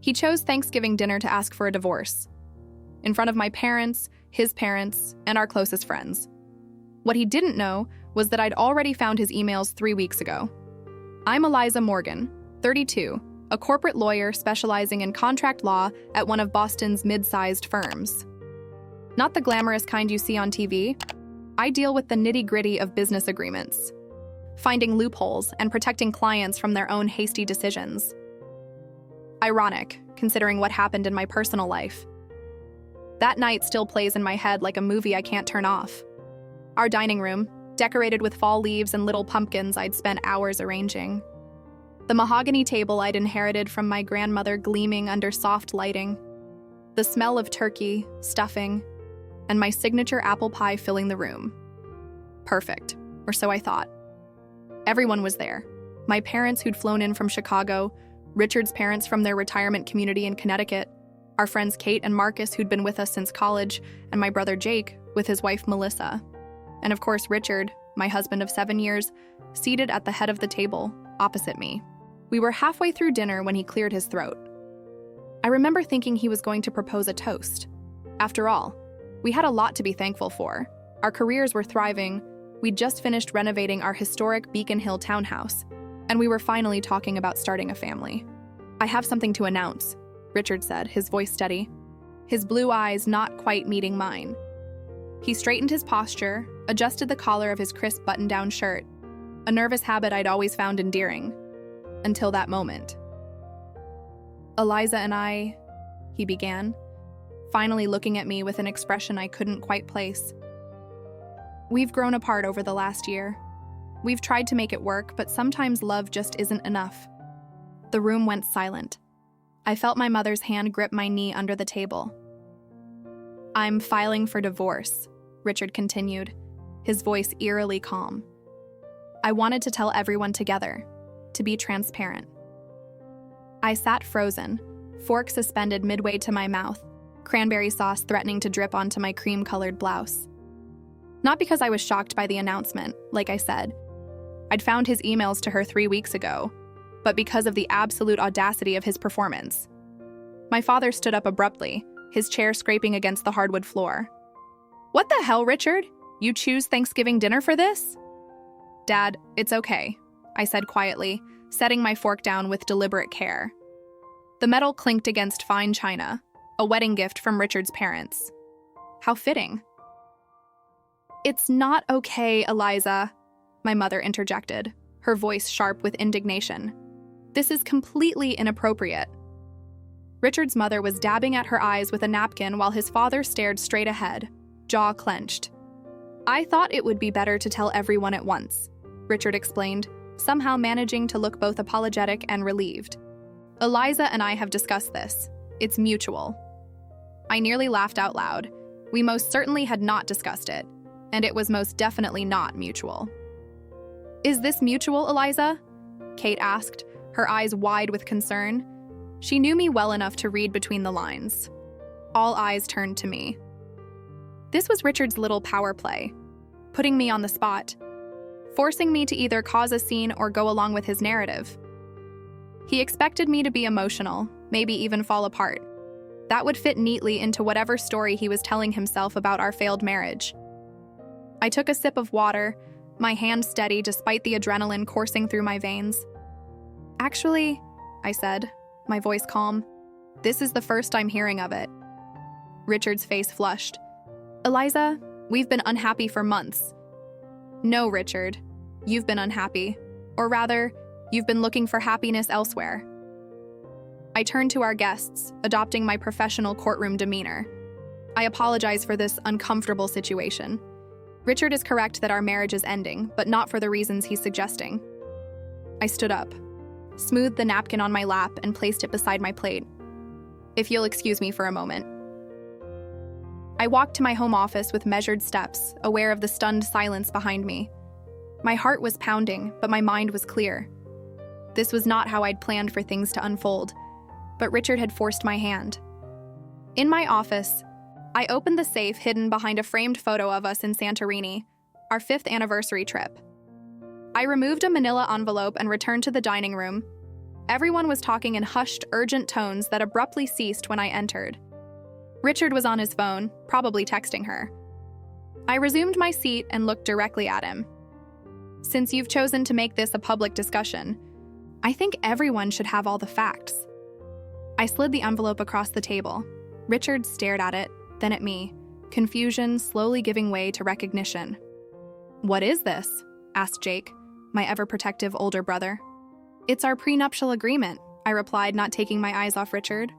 He chose Thanksgiving dinner to ask for a divorce, in front of my parents, his parents, and our closest friends. What he didn't know was that I'd already found his emails 3 weeks ago. I'm Eliza Morgan, 32, a corporate lawyer specializing in contract law at one of Boston's mid-sized firms. Not the glamorous kind you see on TV. I deal with the nitty-gritty of business agreements, finding loopholes and protecting clients from their own hasty decisions. Ironic, considering what happened in my personal life. That night still plays in my head like a movie I can't turn off. Our dining room, decorated with fall leaves and little pumpkins I'd spent hours arranging. The mahogany table I'd inherited from my grandmother gleaming under soft lighting. The smell of turkey, stuffing, and my signature apple pie filling the room. Perfect, or so I thought. Everyone was there. My parents who'd flown in from Chicago, Richard's parents from their retirement community in Connecticut, our friends Kate and Marcus who'd been with us since college, and my brother Jake with his wife Melissa. And of course Richard, my husband of 7 years, seated at the head of the table, opposite me. We were halfway through dinner when he cleared his throat. I remember thinking he was going to propose a toast. After all, we had a lot to be thankful for. Our careers were thriving, we'd just finished renovating our historic Beacon Hill townhouse, and we were finally talking about starting a family. "I have something to announce," Richard said, his voice steady, his blue eyes not quite meeting mine. He straightened his posture, adjusted the collar of his crisp button-down shirt, a nervous habit I'd always found endearing, until that moment. "Eliza and I," he began, finally looking at me with an expression I couldn't quite place. "We've grown apart over the last year. We've tried to make it work, but sometimes love just isn't enough." The room went silent. I felt my mother's hand grip my knee under the table. "I'm filing for divorce," Richard continued, his voice eerily calm. "I wanted to tell everyone together, to be transparent." I sat frozen, fork suspended midway to my mouth, cranberry sauce threatening to drip onto my cream-colored blouse. Not because I was shocked by the announcement, like I said. I'd found his emails to her 3 weeks ago, but because of the absolute audacity of his performance. My father stood up abruptly, his chair scraping against the hardwood floor. "What the hell, Richard? You choose Thanksgiving dinner for this?" "Dad, it's okay," I said quietly, setting my fork down with deliberate care. The metal clinked against fine china, a wedding gift from Richard's parents. How fitting. "It's not okay, Eliza," my mother interjected, her voice sharp with indignation. "This is completely inappropriate." Richard's mother was dabbing at her eyes with a napkin while his father stared straight ahead, jaw clenched. "I thought it would be better to tell everyone at once," Richard explained, somehow managing to look both apologetic and relieved. "Eliza and I have discussed this. It's mutual." I nearly laughed out loud. We most certainly had not discussed it, and it was most definitely not mutual. "Is this mutual, Eliza?" Kate asked, her eyes wide with concern. She knew me well enough to read between the lines. All eyes turned to me. This was Richard's little power play, putting me on the spot, forcing me to either cause a scene or go along with his narrative. He expected me to be emotional, maybe even fall apart. That would fit neatly into whatever story he was telling himself about our failed marriage. I took a sip of water, my hand steady despite the adrenaline coursing through my veins. "Actually," I said, my voice calm, "this is the first I'm hearing of it." Richard's face flushed. "Eliza, we've been unhappy for months." "No, Richard, you've been unhappy. Or rather, you've been looking for happiness elsewhere." I turned to our guests, adopting my professional courtroom demeanor. "I apologize for this uncomfortable situation. Richard is correct that our marriage is ending, but not for the reasons he's suggesting." I stood up, smoothed the napkin on my lap, and placed it beside my plate. "If you'll excuse me for a moment." I walked to my home office with measured steps, aware of the stunned silence behind me. My heart was pounding, but my mind was clear. This was not how I'd planned for things to unfold, but Richard had forced my hand. In my office, I opened the safe hidden behind a framed photo of us in Santorini, our 5th anniversary trip. I removed a manila envelope and returned to the dining room, Everyone was talking in hushed, urgent tones that abruptly ceased when I entered. Richard was on his phone, probably texting her. I resumed my seat and looked directly at him. Since you've chosen to make this a public discussion, I think everyone should have all the facts. I slid the envelope across the table. Richard stared at it, then at me, confusion slowly giving way to recognition. "What is this?" asked Jake, my ever-protective older brother. "It's our prenuptial agreement," I replied, not taking my eyes off Richard.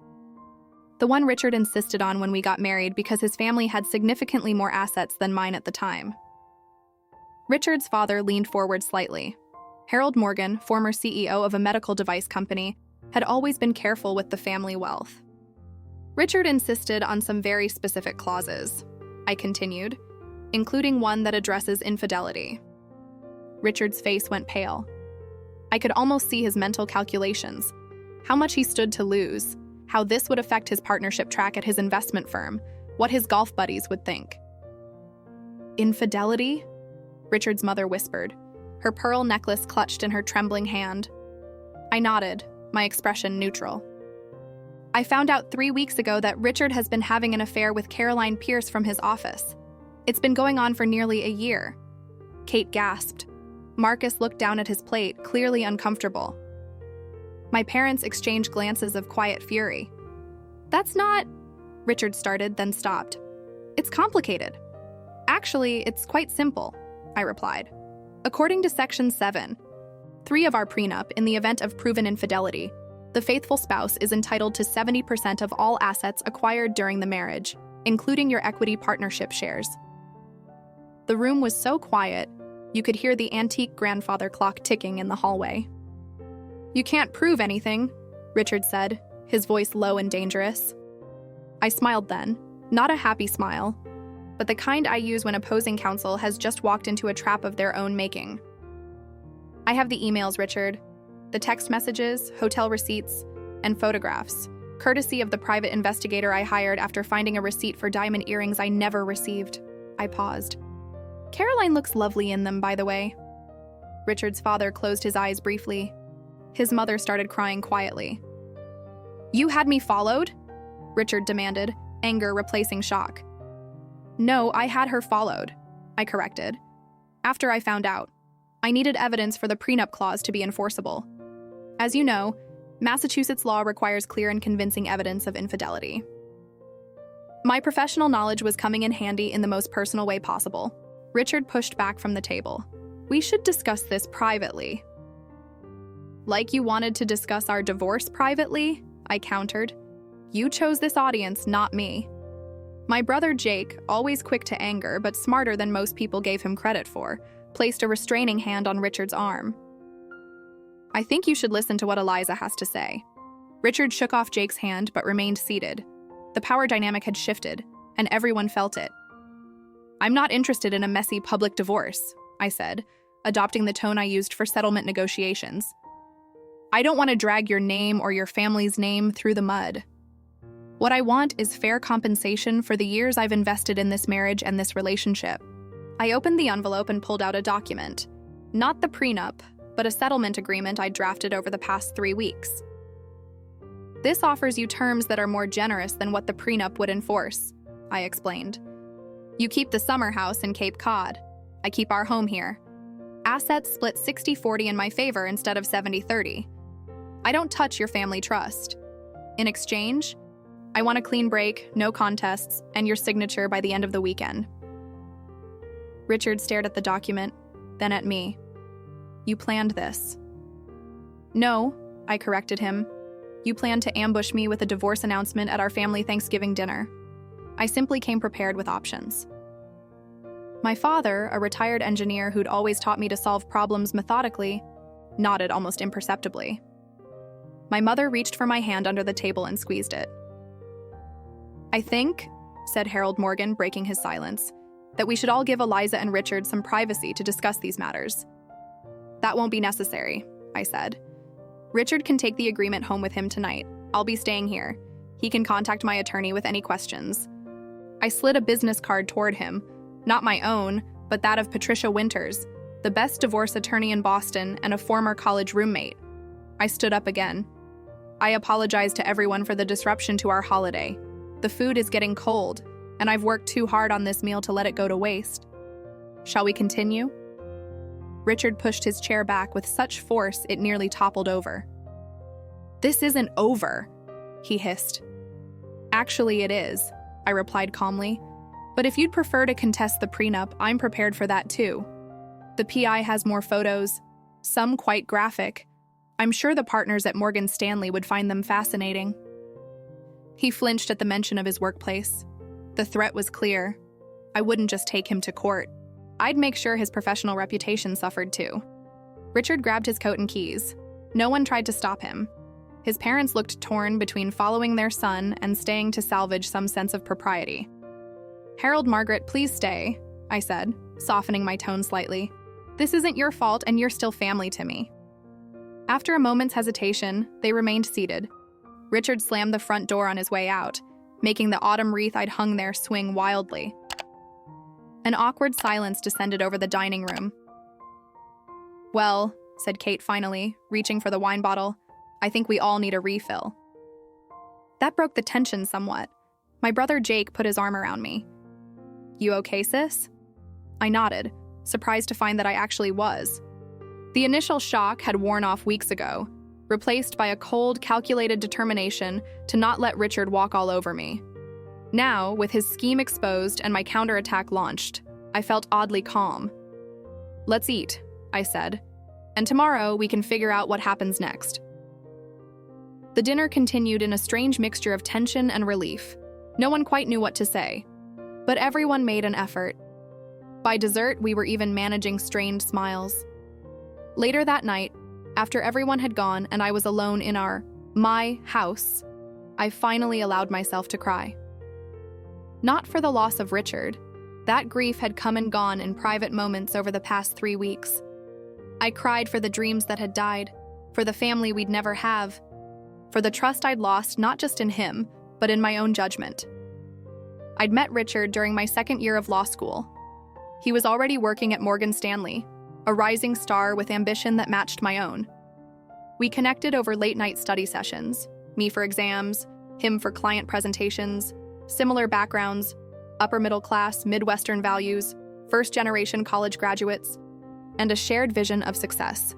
The one Richard insisted on when we got married because his family had significantly more assets than mine at the time. Richard's father leaned forward slightly. Harold Morgan, former CEO of a medical device company, had always been careful with the family wealth. Richard insisted on some very specific clauses, I continued, including one that addresses infidelity. Richard's face went pale. I could almost see his mental calculations, how much he stood to lose, how this would affect his partnership track at his investment firm, what his golf buddies would think. "Infidelity?" Richard's mother whispered, her pearl necklace clutched in her trembling hand. I nodded, my expression neutral. "I found out 3 weeks ago that Richard has been having an affair with Caroline Pierce from his office. It's been going on for nearly a year." Kate gasped. Marcus looked down at his plate, clearly uncomfortable. My parents exchanged glances of quiet fury. "That's not..." Richard started, then stopped. "It's complicated." "Actually, it's quite simple," I replied. "According to Section 7(3) of our prenup, in the event of proven infidelity, the faithful spouse is entitled to 70% of all assets acquired during the marriage, including your equity partnership shares." The room was so quiet, you could hear the antique grandfather clock ticking in the hallway. "You can't prove anything," Richard said, his voice low and dangerous. I smiled then, not a happy smile, but the kind I use when opposing counsel has just walked into a trap of their own making. "I have the emails, Richard. The text messages, hotel receipts, and photographs, courtesy of the private investigator I hired after finding a receipt for diamond earrings I never received." I paused. "Caroline looks lovely in them, by the way." Richard's father closed his eyes briefly. His mother started crying quietly. "You had me followed?" Richard demanded, anger replacing shock. "No, I had her followed," I corrected. "After I found out. I needed evidence for the prenup clause to be enforceable. As you know, Massachusetts law requires clear and convincing evidence of infidelity." My professional knowledge was coming in handy in the most personal way possible. Richard pushed back from the table. "We should discuss this privately." "Like you wanted to discuss our divorce privately?" I countered. "You chose this audience, not me." My brother Jake, always quick to anger but smarter than most people gave him credit for, placed a restraining hand on Richard's arm. "I think you should listen to what Eliza has to say." Richard shook off Jake's hand but remained seated. The power dynamic had shifted, and everyone felt it. "I'm not interested in a messy public divorce," I said, adopting the tone I used for settlement negotiations. "I don't want to drag your name or your family's name through the mud. What I want is fair compensation for the years I've invested in this marriage and this relationship." I opened the envelope and pulled out a document. Not the prenup, but a settlement agreement I drafted over the past 3 weeks. "This offers you terms that are more generous than what the prenup would enforce," I explained. "You keep the summer house in Cape Cod. I keep our home here. Assets split 60-40 in my favor instead of 70-30. I don't touch your family trust. In exchange, I want a clean break, no contests, and your signature by the end of the weekend." Richard stared at the document, then at me. "You planned this." "No," I corrected him. "You planned to ambush me with a divorce announcement at our family Thanksgiving dinner. I simply came prepared with options." My father, a retired engineer who'd always taught me to solve problems methodically, nodded almost imperceptibly. My mother reached for my hand under the table and squeezed it. "I think," said Harold Morgan, breaking his silence, "that we should all give Eliza and Richard some privacy to discuss these matters." "That won't be necessary," I said. "Richard can take the agreement home with him tonight. I'll be staying here. He can contact my attorney with any questions." I slid a business card toward him, not my own, but that of Patricia Winters, the best divorce attorney in Boston and a former college roommate. I stood up again. I apologized to everyone for the disruption to our holiday. The food is getting cold, and I've worked too hard on this meal to let it go to waste. Shall we continue? Richard pushed his chair back with such force it nearly toppled over. This isn't over, he hissed. Actually, it is, I replied calmly. But if you'd prefer to contest the prenup, I'm prepared for that too. The PI has more photos, some quite graphic. I'm sure the partners at Morgan Stanley would find them fascinating. He flinched at the mention of his workplace. The threat was clear. I wouldn't just take him to court. I'd make sure his professional reputation suffered too. Richard grabbed his coat and keys. No one tried to stop him. His parents looked torn between following their son and staying to salvage some sense of propriety. Harold, Margaret, please stay, I said, softening my tone slightly. This isn't your fault and you're still family to me. After a moment's hesitation, they remained seated. Richard slammed the front door on his way out, making the autumn wreath I'd hung there swing wildly. An awkward silence descended over the dining room. Well, said Kate finally, reaching for the wine bottle, I think we all need a refill. That broke the tension somewhat. My brother Jake put his arm around me. You okay, sis? I nodded, surprised to find that I actually was. The initial shock had worn off weeks ago, replaced by a cold, calculated determination to not let Richard walk all over me. Now, with his scheme exposed and my counterattack launched, I felt oddly calm. Let's eat, I said, and tomorrow we can figure out what happens next. The dinner continued in a strange mixture of tension and relief. No one quite knew what to say, but everyone made an effort. By dessert, we were even managing strained smiles. Later that night, after everyone had gone and I was alone in my house, I finally allowed myself to cry. Not for the loss of Richard. That grief had come and gone in private moments over the past 3 weeks. I cried for the dreams that had died, for the family we'd never have, for the trust I'd lost not just in him, but in my own judgment. I'd met Richard during my second year of law school. He was already working at Morgan Stanley, a rising star with ambition that matched my own. We connected over late-night study sessions, me for exams, him for client presentations, similar backgrounds, upper middle class, Midwestern values, first-generation college graduates, and a shared vision of success.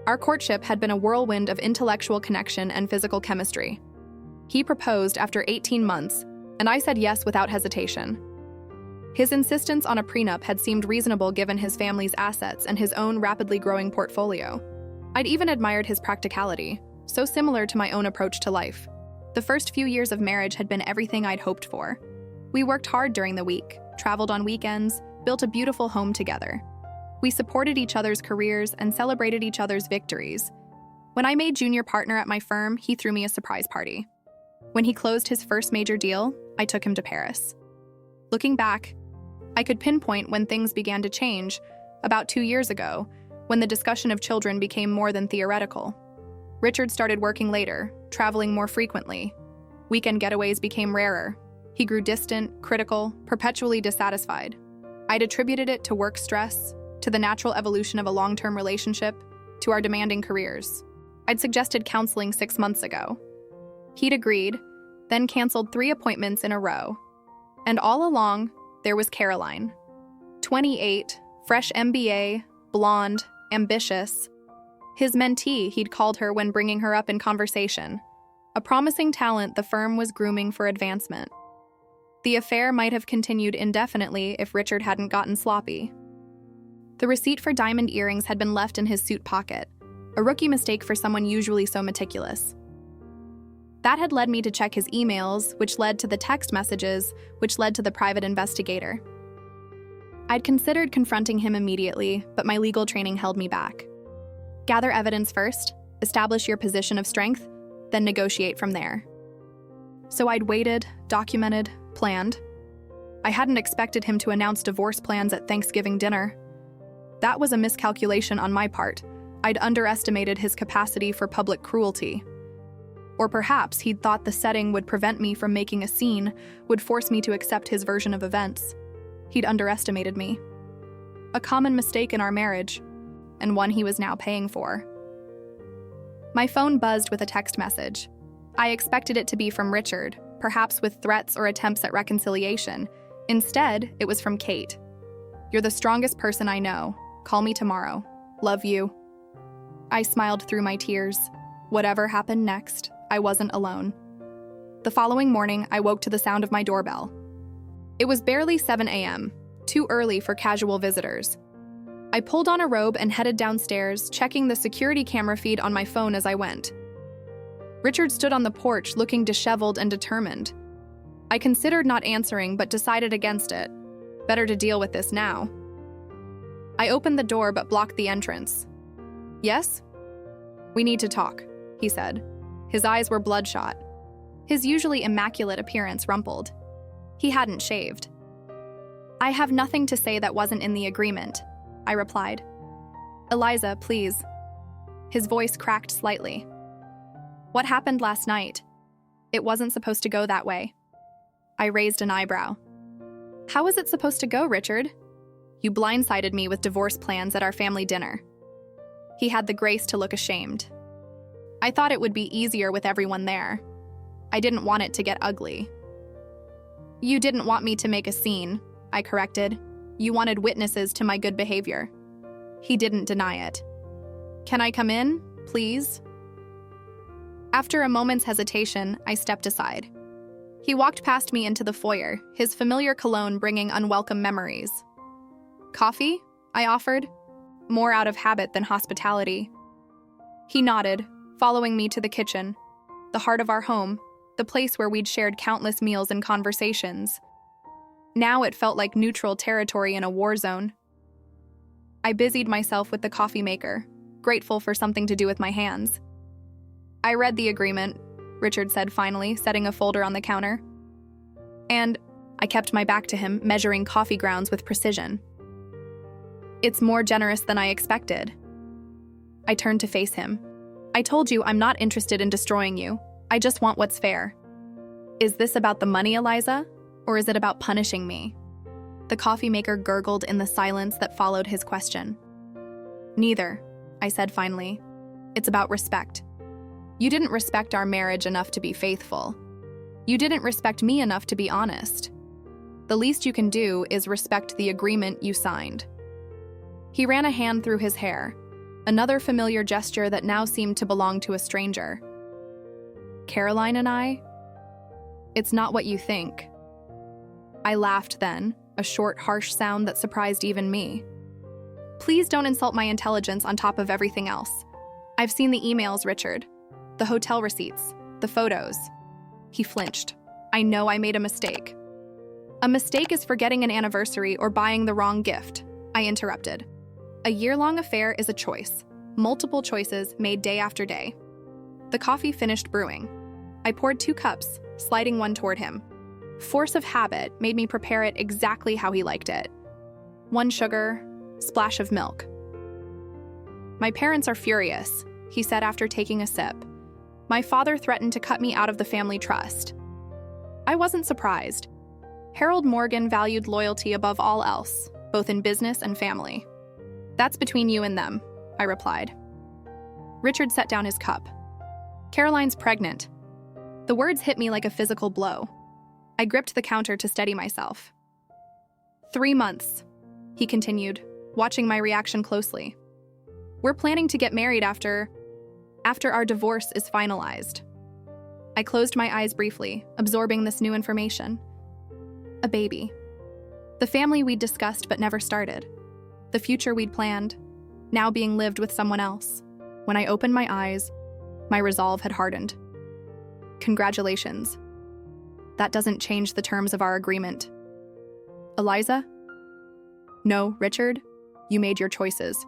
Our courtship had been a whirlwind of intellectual connection and physical chemistry. He proposed after 18 months, and I said yes without hesitation. His insistence on a prenup had seemed reasonable given his family's assets and his own rapidly growing portfolio. I'd even admired his practicality, so similar to my own approach to life. The first few years of marriage had been everything I'd hoped for. We worked hard during the week, traveled on weekends, built a beautiful home together. We supported each other's careers and celebrated each other's victories. When I made junior partner at my firm, he threw me a surprise party. When he closed his first major deal, I took him to Paris. Looking back, I could pinpoint when things began to change, about 2 years ago, when the discussion of children became more than theoretical. Richard started working later, traveling more frequently. Weekend getaways became rarer. He grew distant, critical, perpetually dissatisfied. I'd attributed it to work stress, to the natural evolution of a long-term relationship, to our demanding careers. I'd suggested counseling 6 months ago. He'd agreed, then canceled 3 appointments in a row. And all along, there was Caroline. 28, fresh MBA, blonde, ambitious. His mentee, he'd called her when bringing her up in conversation. A promising talent the firm was grooming for advancement. The affair might have continued indefinitely if Richard hadn't gotten sloppy. The receipt for diamond earrings had been left in his suit pocket, a rookie mistake for someone usually so meticulous. That had led me to check his emails, which led to the text messages, which led to the private investigator. I'd considered confronting him immediately, but my legal training held me back. Gather evidence first, establish your position of strength, then negotiate from there. So I'd waited, documented, planned. I hadn't expected him to announce divorce plans at Thanksgiving dinner. That was a miscalculation on my part. I'd underestimated his capacity for public cruelty. Or perhaps he'd thought the setting would prevent me from making a scene, would force me to accept his version of events. He'd underestimated me. A common mistake in our marriage, and one he was now paying for. My phone buzzed with a text message. I expected it to be from Richard, perhaps with threats or attempts at reconciliation. Instead, it was from Kate. "You're the strongest person I know. Call me tomorrow. Love you." I smiled through my tears. Whatever happened next, I wasn't alone. The following morning, I woke to the sound of my doorbell. It was barely 7 a.m., too early for casual visitors. I pulled on a robe and headed downstairs, checking the security camera feed on my phone as I went. Richard stood on the porch, looking disheveled and determined. I considered not answering, but decided against it. Better to deal with this now. I opened the door but blocked the entrance. "Yes?" "We need to talk," he said. His eyes were bloodshot. His usually immaculate appearance rumpled. He hadn't shaved. "I have nothing to say that wasn't in the agreement," I replied. "Eliza, please." His voice cracked slightly. "What happened last night? It wasn't supposed to go that way." I raised an eyebrow. "How is it supposed to go, Richard? You blindsided me with divorce plans at our family dinner." He had the grace to look ashamed. "I thought it would be easier with everyone there. I didn't want it to get ugly." "You didn't want me to make a scene," I corrected. "You wanted witnesses to my good behavior." He didn't deny it. "Can I come in, please?" After a moment's hesitation, I stepped aside. He walked past me into the foyer, his familiar cologne bringing unwelcome memories. "Coffee?" I offered, more out of habit than hospitality. He nodded, following me to the kitchen, the heart of our home, the place where we'd shared countless meals and conversations. Now it felt like neutral territory in a war zone. I busied myself with the coffee maker, grateful for something to do with my hands. "I read the agreement," Richard said finally, setting a folder on the counter. "And," I kept my back to him, measuring coffee grounds with precision. "It's more generous than I expected." I turned to face him. "I told you I'm not interested in destroying you. I just want what's fair." "Is this about the money, Eliza? Or is it about punishing me?" The coffee maker gurgled in the silence that followed his question. "Neither," I said finally. "It's about respect. You didn't respect our marriage enough to be faithful. You didn't respect me enough to be honest. The least you can do is respect the agreement you signed." He ran a hand through his hair, another familiar gesture that now seemed to belong to a stranger. "Caroline and I? It's not what you think." I laughed then, a short, harsh sound that surprised even me. "Please don't insult my intelligence on top of everything else. I've seen the emails, Richard. The hotel receipts, the photos." He flinched. "I know I made a mistake." "A mistake is forgetting an anniversary or buying the wrong gift," I interrupted. "A year-long affair is a choice, multiple choices made day after day." The coffee finished brewing. I poured 2 cups, sliding one toward him. Force of habit made me prepare it exactly how he liked it. 1 sugar, splash of milk. "My parents are furious," he said after taking a sip. "My father threatened to cut me out of the family trust." I wasn't surprised. Harold Morgan valued loyalty above all else, both in business and family. "That's between you and them," I replied. Richard set down his cup. "Caroline's pregnant." The words hit me like a physical blow. I gripped the counter to steady myself. 3 months, he continued, watching my reaction closely. "We're planning to get married after our divorce is finalized." I closed my eyes briefly, absorbing this new information. A baby. The family we'd discussed but never started. The future we'd planned, now being lived with someone else. When I opened my eyes, my resolve had hardened. "Congratulations. That doesn't change the terms of our agreement." "Eliza?" "No, Richard, you made your choices.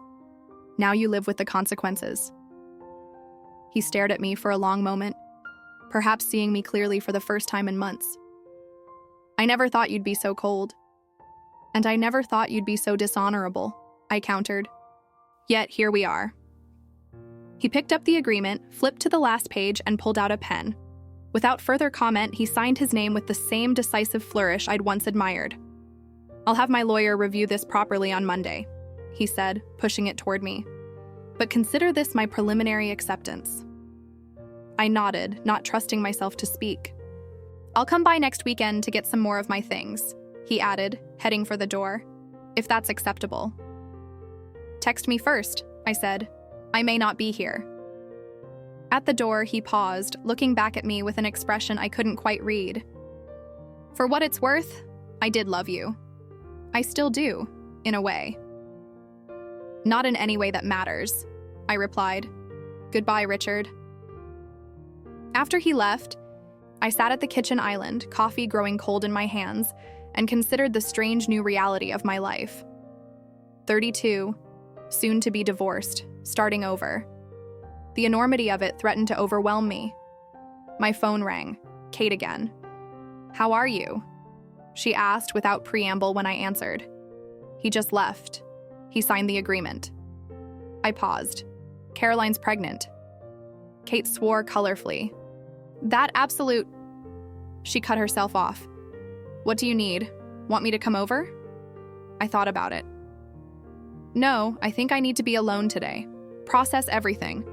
Now you live with the consequences." He stared at me for a long moment, perhaps seeing me clearly for the first time in months. "I never thought you'd be so cold." "And I never thought you'd be so dishonorable," I countered. "Yet here we are." He picked up the agreement, flipped to the last page, and pulled out a pen. Without further comment, he signed his name with the same decisive flourish I'd once admired. "I'll have my lawyer review this properly on Monday," he said, pushing it toward me. "But consider this my preliminary acceptance. I nodded, not trusting myself to speak. I'll come by next weekend to get some more of my things, he added, heading for the door. If that's acceptable. Text me first, I said. I may not be here. At the door, he paused, looking back at me with an expression I couldn't quite read. For what it's worth, I did love you. I still do, in a way. Not in any way that matters, I replied. Goodbye, Richard. After he left, I sat at the kitchen island, coffee growing cold in my hands, and considered the strange new reality of my life. 32, soon to be divorced, starting over. The enormity of it threatened to overwhelm me. My phone rang. Kate again. How are you? She asked without preamble when I answered. He just left. He signed the agreement. I paused. Caroline's pregnant. Kate swore colorfully. That absolute... She cut herself off. What do you need? Want me to come over? I thought about it. No, I think I need to be alone today. Process everything.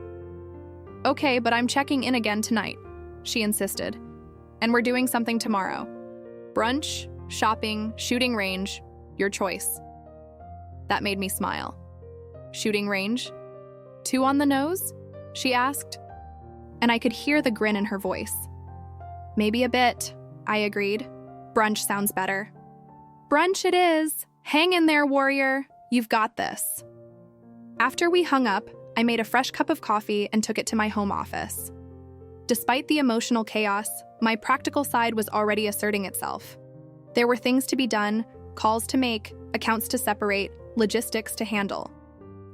Okay, but I'm checking in again tonight, she insisted. And we're doing something tomorrow. Brunch, shopping, shooting range, your choice. That made me smile. Shooting range? 2 on the nose? She asked. And I could hear the grin in her voice. Maybe a bit, I agreed. Brunch sounds better. Brunch it is. Hang in there, warrior. You've got this. After we hung up, I made a fresh cup of coffee and took it to my home office. Despite the emotional chaos, my practical side was already asserting itself. There were things to be done, calls to make, accounts to separate, logistics to handle.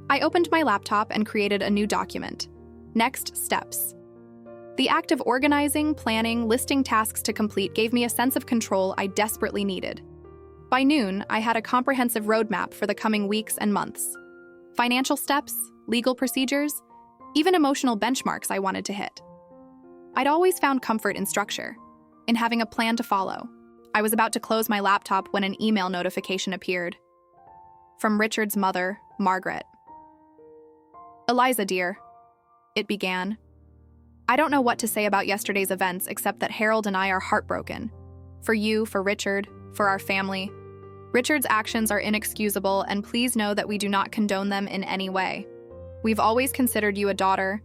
I opened my laptop and created a new document. Next steps. The act of organizing, planning, listing tasks to complete gave me a sense of control I desperately needed. By noon, I had a comprehensive roadmap for the coming weeks and months. Financial steps, legal procedures, even emotional benchmarks I wanted to hit. I'd always found comfort in structure, in having a plan to follow. I was about to close my laptop when an email notification appeared. From Richard's mother, Margaret. Eliza, dear, it began. I don't know what to say about yesterday's events except that Harold and I are heartbroken. For you, for Richard, for our family. Richard's actions are inexcusable, and please know that we do not condone them in any way. We've always considered you a daughter,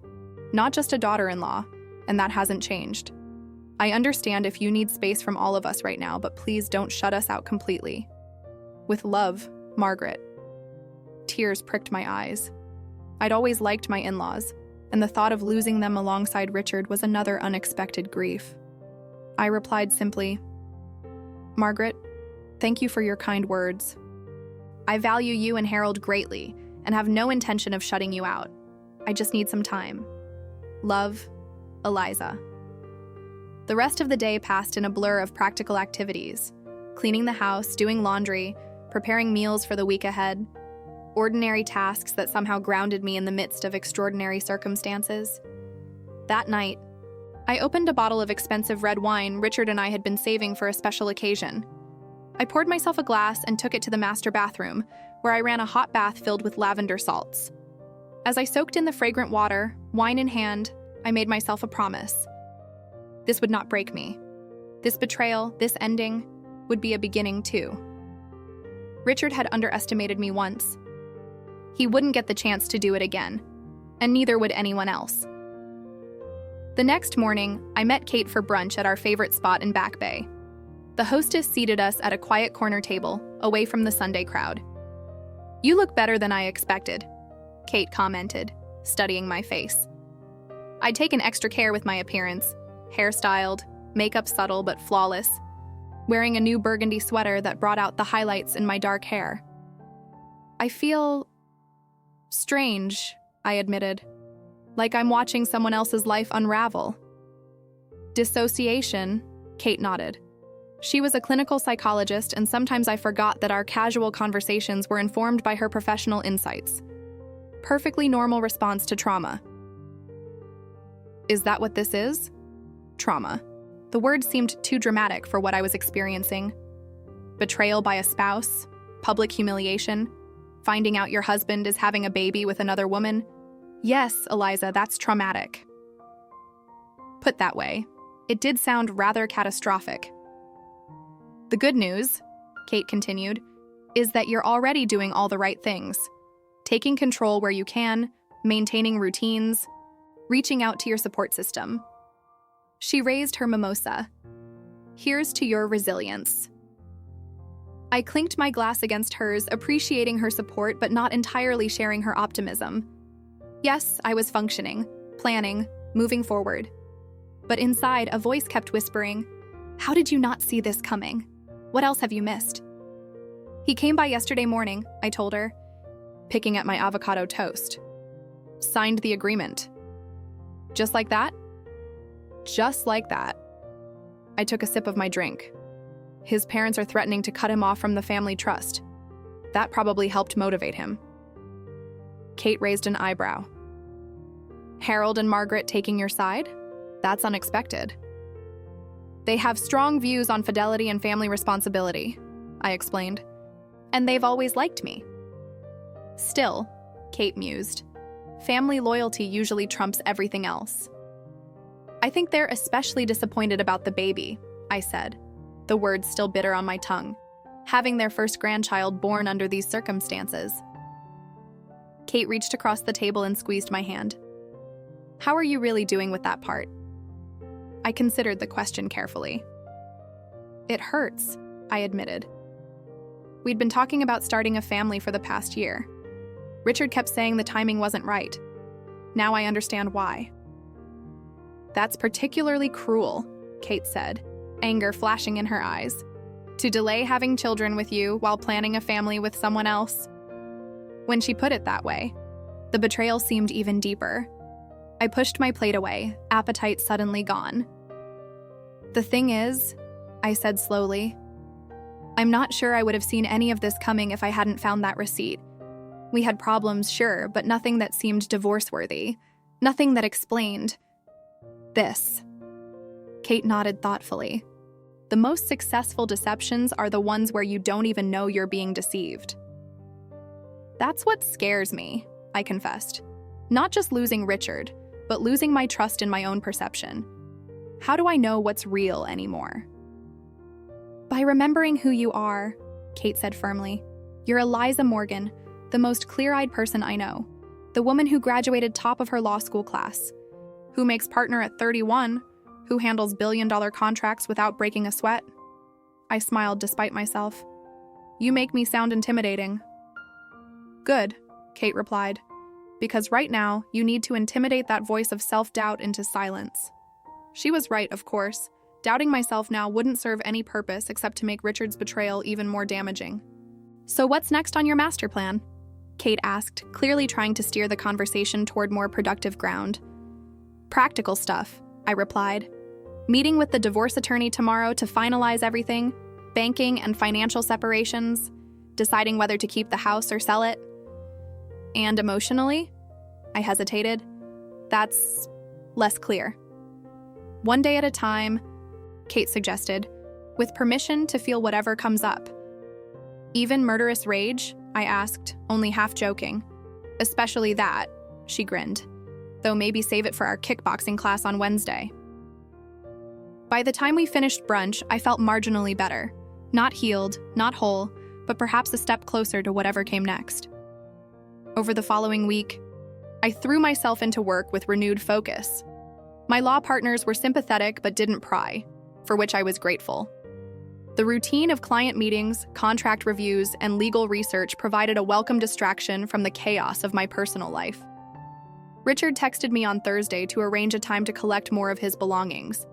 not just a daughter-in-law, and that hasn't changed. I understand if you need space from all of us right now, but please don't shut us out completely. With love, Margaret. Tears pricked my eyes. I'd always liked my in-laws, and the thought of losing them alongside Richard was another unexpected grief. I replied simply, Margaret, thank you for your kind words. I value you and Harold greatly and have no intention of shutting you out. I just need some time. Love, Eliza. The rest of the day passed in a blur of practical activities. Cleaning the house, doing laundry, preparing meals for the week ahead. Ordinary tasks that somehow grounded me in the midst of extraordinary circumstances. That night, I opened a bottle of expensive red wine Richard and I had been saving for a special occasion. I poured myself a glass and took it to the master bathroom, where I ran a hot bath filled with lavender salts. As I soaked in the fragrant water, wine in hand, I made myself a promise. This would not break me. This betrayal, this ending, would be a beginning too. Richard had underestimated me once. He wouldn't get the chance to do it again, and neither would anyone else. The next morning, I met Kate for brunch at our favorite spot in Back Bay. The hostess seated us at a quiet corner table, away from the Sunday crowd. You look better than I expected, Kate commented, studying my face. I'd taken extra care with my appearance, hairstyled, makeup subtle but flawless, wearing a new burgundy sweater that brought out the highlights in my dark hair. I feel strange, I admitted, like I'm watching someone else's life unravel. Dissociation, Kate nodded. She was a clinical psychologist, and sometimes I forgot that our casual conversations were informed by her professional insights. Perfectly normal response to trauma. Is that what this is? Trauma. The word seemed too dramatic for what I was experiencing. Betrayal by a spouse, public humiliation, finding out your husband is having a baby with another woman. Yes, Eliza, that's traumatic. Put that way, it did sound rather catastrophic. The good news, Kate continued, is that you're already doing all the right things. Taking control where you can, maintaining routines, reaching out to your support system. She raised her mimosa. Here's to your resilience. I clinked my glass against hers, appreciating her support but not entirely sharing her optimism. Yes, I was functioning, planning, moving forward. But inside, a voice kept whispering, "How did you not see this coming? What else have you missed?" "He came by yesterday morning," I told her, picking at my avocado toast. "Signed the agreement." "Just like that?" "Just like that." I took a sip of my drink. His parents are threatening to cut him off from the family trust. That probably helped motivate him. Kate raised an eyebrow. "Harold and Margaret taking your side? That's unexpected." "They have strong views on fidelity and family responsibility," I explained. "And they've always liked me." "Still," Kate mused, "family loyalty usually trumps everything else." "I think they're especially disappointed about the baby," I said, the words still bitter on my tongue, having their first grandchild born under these circumstances. Kate reached across the table and squeezed my hand. "How are you really doing with that part?" I considered the question carefully. "It hurts," I admitted. We'd been talking about starting a family for the past year. Richard kept saying the timing wasn't right. Now I understand why. "That's particularly cruel," Kate said, anger flashing in her eyes. "To delay having children with you while planning a family with someone else." When she put it that way, the betrayal seemed even deeper. I pushed my plate away, appetite suddenly gone. "The thing is," I said slowly, "I'm not sure I would have seen any of this coming if I hadn't found that receipt. We had problems, sure, but nothing that seemed divorce-worthy. Nothing that explained this." Kate nodded thoughtfully. "The most successful deceptions are the ones where you don't even know you're being deceived." "That's what scares me," I confessed. "Not just losing Richard, but losing my trust in my own perception. How do I know what's real anymore?" "By remembering who you are," Kate said firmly. "You're Eliza Morgan, the most clear-eyed person I know, the woman who graduated top of her law school class, who makes partner at 31, who handles billion-dollar contracts without breaking a sweat." I smiled despite myself. "You make me sound intimidating." "Good," Kate replied, "because right now you need to intimidate that voice of self-doubt into silence." She was right, of course. Doubting myself now wouldn't serve any purpose except to make Richard's betrayal even more damaging. "So what's next on your master plan?" Kate asked, clearly trying to steer the conversation toward more productive ground. "Practical stuff," I replied. "Meeting with the divorce attorney tomorrow to finalize everything, banking and financial separations, deciding whether to keep the house or sell it." "And emotionally?" I hesitated. "That's less clear." "One day at a time," Kate suggested, "with permission to feel whatever comes up." "Even murderous rage?" I asked, only half joking. "Especially that," she grinned, "though maybe save it for our kickboxing class on Wednesday." By the time we finished brunch, I felt marginally better. Not healed, not whole, but perhaps a step closer to whatever came next. Over the following week, I threw myself into work with renewed focus. My law partners were sympathetic but didn't pry, for which I was grateful. The routine of client meetings, contract reviews, and legal research provided a welcome distraction from the chaos of my personal life. Richard texted me on Thursday to arrange a time to collect more of his belongings.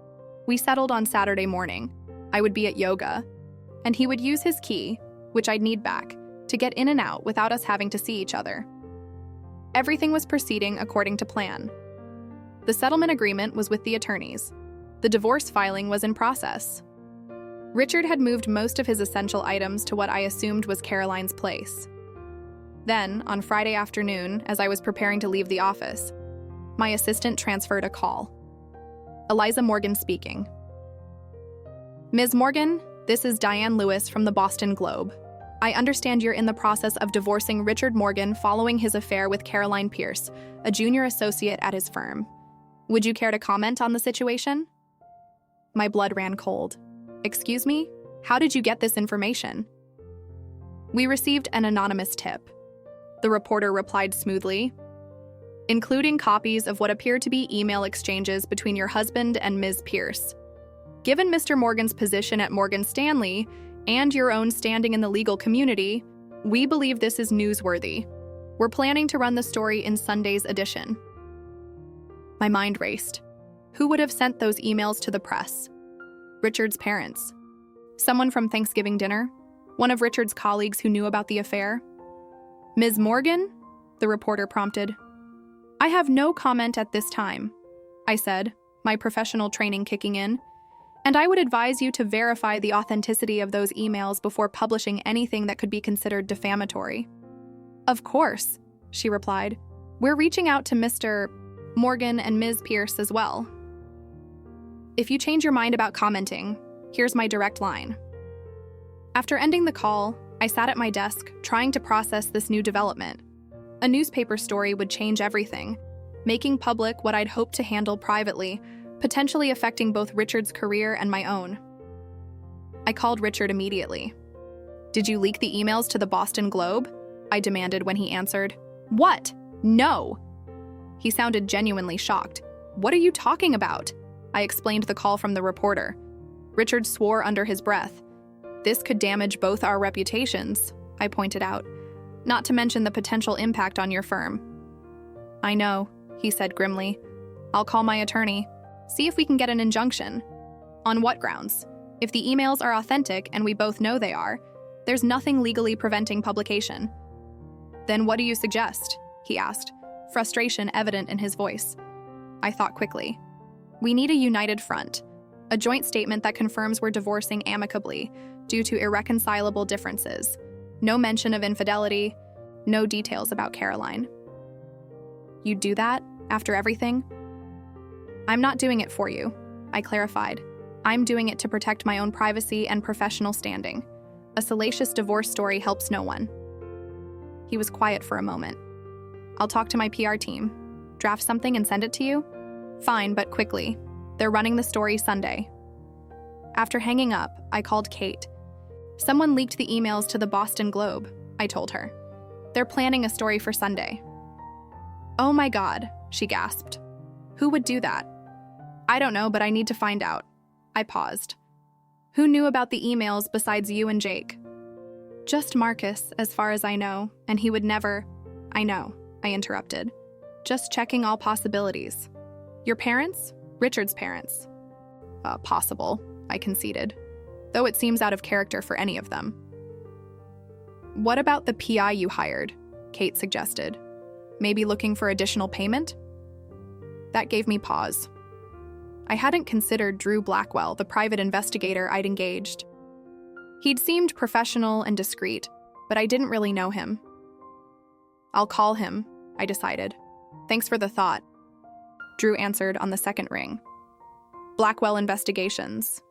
We settled on Saturday morning. I would be at yoga, and he would use his key, which I'd need back, to get in and out without us having to see each other. Everything was proceeding according to plan. The settlement agreement was with the attorneys. The divorce filing was in process. Richard had moved most of his essential items to what I assumed was Caroline's place. Then, on Friday afternoon, as I was preparing to leave the office, my assistant transferred a call. Eliza Morgan speaking. "Ms. Morgan, this is Diane Lewis from the Boston Globe. I understand you're in the process of divorcing Richard Morgan following his affair with Caroline Pierce, a junior associate at his firm. Would you care to comment on the situation? My blood ran cold. Excuse me? How did you get this information? We received an anonymous tip. The reporter replied smoothly, including copies of what appear to be email exchanges between your husband and Ms. Pierce. Given Mr. Morgan's position at Morgan Stanley and your own standing in the legal community, we believe this is newsworthy. We're planning to run the story in Sunday's edition. My mind raced. Who would have sent those emails to the press? Richard's parents. Someone from Thanksgiving dinner? One of Richard's colleagues who knew about the affair? Ms. Morgan? The reporter prompted. I have no comment at this time, I said, my professional training kicking in, and I would advise you to verify the authenticity of those emails before publishing anything that could be considered defamatory. Of course, she replied. We're reaching out to Mr. Morgan and Ms. Pierce as well. If you change your mind about commenting, here's my direct line. After ending the call, I sat at my desk trying to process this new development. A newspaper story would change everything, making public what I'd hoped to handle privately, potentially affecting both Richard's career and my own. I called Richard immediately. Did you leak the emails to the Boston Globe? I demanded when he answered. What? No! He sounded genuinely shocked. What are you talking about? I explained the call from the reporter. Richard swore under his breath. This could damage both our reputations, I pointed out, not to mention the potential impact on your firm. I know, he said grimly. I'll call my attorney, see if we can get an injunction. On what grounds? If the emails are authentic and we both know they are, there's nothing legally preventing publication. Then what do you suggest? He asked, frustration evident in his voice. I thought quickly. We need a united front, a joint statement that confirms we're divorcing amicably due to irreconcilable differences. No mention of infidelity, no details about Caroline. You'd do that after everything? I'm not doing it for you, I clarified. I'm doing it to protect my own privacy and professional standing. A salacious divorce story helps no one. He was quiet for a moment. I'll talk to my PR team. Draft something and send it to you? Fine, but quickly. They're running the story Sunday. After hanging up, I called Kate. Someone leaked the emails to the Boston Globe, I told her. They're planning a story for Sunday. Oh my God, she gasped. Who would do that? I don't know, but I need to find out. I paused. Who knew about the emails besides you and Jake? Just Marcus, as far as I know, and he would never... I know, I interrupted. Just checking all possibilities. Your parents? Richard's parents. Possible, I conceded, though it seems out of character for any of them. What about the PI you hired? Kate suggested. Maybe looking for additional payment? That gave me pause. I hadn't considered Drew Blackwell, the private investigator I'd engaged. He'd seemed professional and discreet, but I didn't really know him. I'll call him, I decided. Thanks for the thought. Drew answered on the second ring. Blackwell Investigations.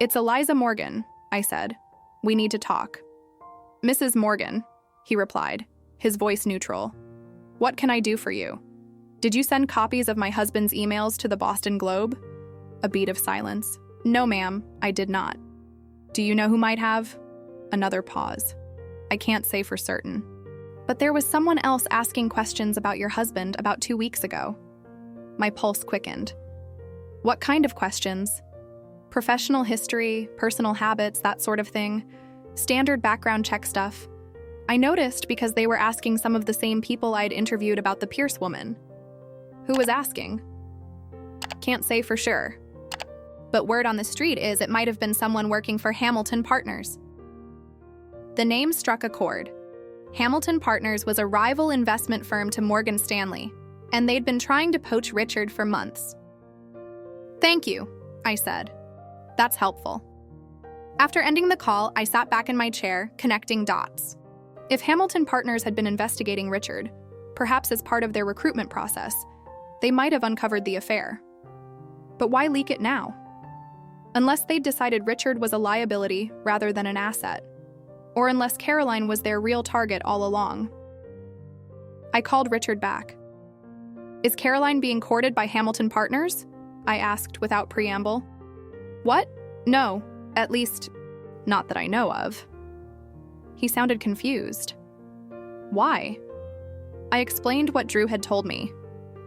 It's Eliza Morgan, I said. We need to talk. Mrs. Morgan, he replied, his voice neutral. What can I do for you? Did you send copies of my husband's emails to the Boston Globe? A beat of silence. No, ma'am, I did not. Do you know who might have? Another pause. I can't say for certain. But there was someone else asking questions about your husband about 2 weeks ago. My pulse quickened. What kind of questions? Professional history, personal habits, that sort of thing. Standard background check stuff. I noticed because they were asking some of the same people I'd interviewed about the Pierce woman. Who was asking? Can't say for sure. But word on the street is it might have been someone working for Hamilton Partners. The name struck a chord. Hamilton Partners was a rival investment firm to Morgan Stanley, and they'd been trying to poach Richard for months. Thank you, I said. That's helpful. After ending the call, I sat back in my chair, connecting dots. If Hamilton Partners had been investigating Richard, perhaps as part of their recruitment process, they might have uncovered the affair. But why leak it now? Unless they'd decided Richard was a liability rather than an asset, or unless Caroline was their real target all along. I called Richard back. Is Caroline being courted by Hamilton Partners? I asked without preamble. What? No, at least, not that I know of. He sounded confused. Why? I explained what Drew had told me.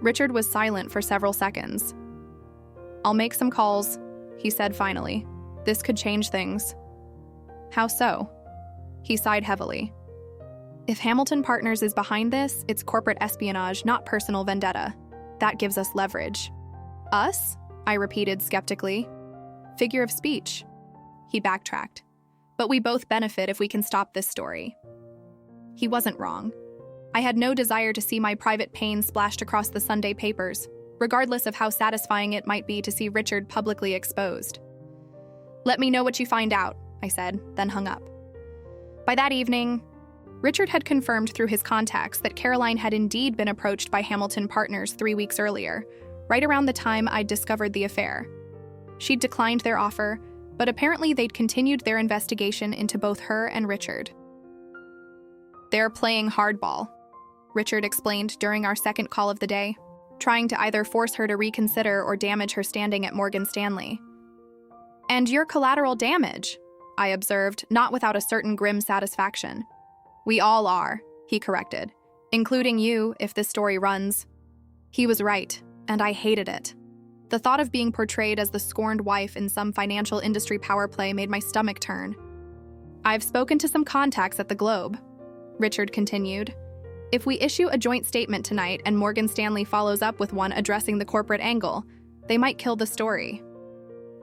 Richard was silent for several seconds. I'll make some calls, he said finally. This could change things. How so? He sighed heavily. If Hamilton Partners is behind this, it's corporate espionage, not personal vendetta. That gives us leverage. Us? I repeated skeptically. Figure of speech. He backtracked. But we both benefit if we can stop this story. He wasn't wrong. I had no desire to see my private pain splashed across the Sunday papers, regardless of how satisfying it might be to see Richard publicly exposed. Let me know what you find out, I said, then hung up. By that evening, Richard had confirmed through his contacts that Caroline had indeed been approached by Hamilton Partners 3 weeks earlier, right around the time I'd discovered the affair. She'd declined their offer, but apparently they'd continued their investigation into both her and Richard. They're playing hardball, Richard explained during our second call of the day, trying to either force her to reconsider or damage her standing at Morgan Stanley. And you're collateral damage, I observed, not without a certain grim satisfaction. We all are, he corrected, including you if this story runs. He was right, and I hated it. The thought of being portrayed as the scorned wife in some financial industry power play made my stomach turn. I've spoken to some contacts at the Globe, Richard continued. If we issue a joint statement tonight and Morgan Stanley follows up with one addressing the corporate angle, they might kill the story.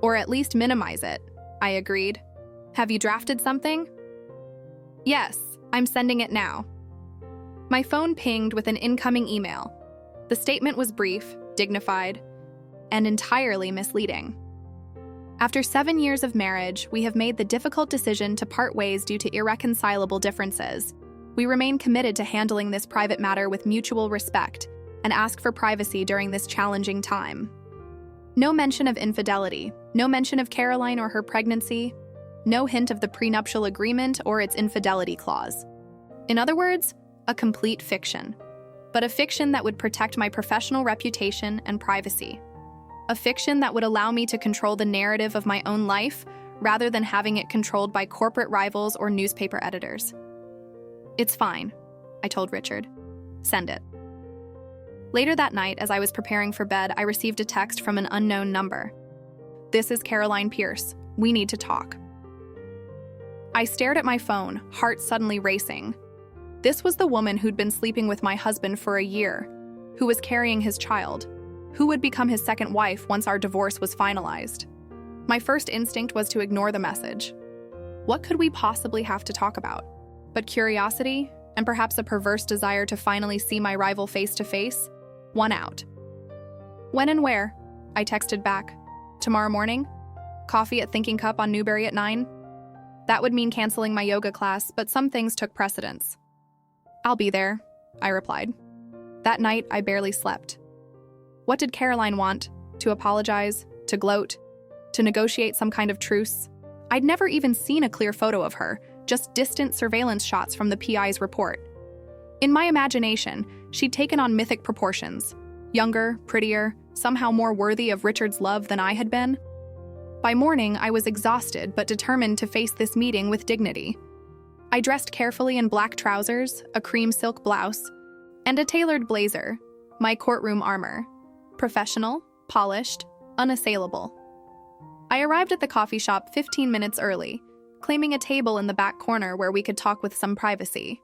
Or at least minimize it, I agreed. Have you drafted something? Yes, I'm sending it now. My phone pinged with an incoming email. The statement was brief, dignified, and entirely misleading. After 7 years of marriage, we have made the difficult decision to part ways due to irreconcilable differences. We remain committed to handling this private matter with mutual respect and ask for privacy during this challenging time. No mention of infidelity, no mention of Caroline or her pregnancy, no hint of the prenuptial agreement or its infidelity clause. In other words, a complete fiction, but a fiction that would protect my professional reputation and privacy. A fiction that would allow me to control the narrative of my own life rather than having it controlled by corporate rivals or newspaper editors. It's fine, I told Richard. Send it. Later that night, as I was preparing for bed, I received a text from an unknown number. This is Caroline Pierce. We need to talk. I stared at my phone, heart suddenly racing. This was the woman who'd been sleeping with my husband for a year, who was carrying his child, who would become his second wife once our divorce was finalized. My first instinct was to ignore the message. What could we possibly have to talk about? But curiosity, and perhaps a perverse desire to finally see my rival face to face, won out. When and where? I texted back. Tomorrow morning? Coffee at Thinking Cup on Newbury at 9? That would mean canceling my yoga class, but some things took precedence. I'll be there, I replied. That night, I barely slept. What did Caroline want? To apologize? To gloat? To negotiate some kind of truce? I'd never even seen a clear photo of her, just distant surveillance shots from the PI's report. In my imagination, she'd taken on mythic proportions. Younger, prettier, somehow more worthy of Richard's love than I had been. By morning, I was exhausted but determined to face this meeting with dignity. I dressed carefully in black trousers, a cream silk blouse, and a tailored blazer, my courtroom armor. Professional, polished, unassailable. I arrived at the coffee shop 15 minutes early, claiming a table in the back corner where we could talk with some privacy.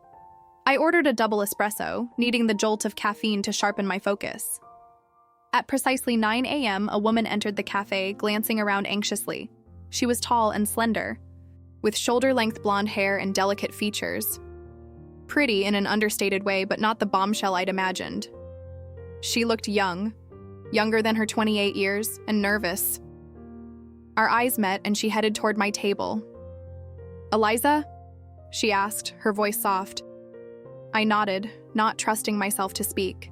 I ordered a double espresso, needing the jolt of caffeine to sharpen my focus. At precisely 9 a.m., a woman entered the cafe, glancing around anxiously. She was tall and slender, with shoulder-length blonde hair and delicate features. Pretty in an understated way, but not the bombshell I'd imagined. She looked young, younger than her 28 years, and nervous. Our eyes met, and she headed toward my table. "Eliza?" she asked, her voice soft. I nodded, not trusting myself to speak.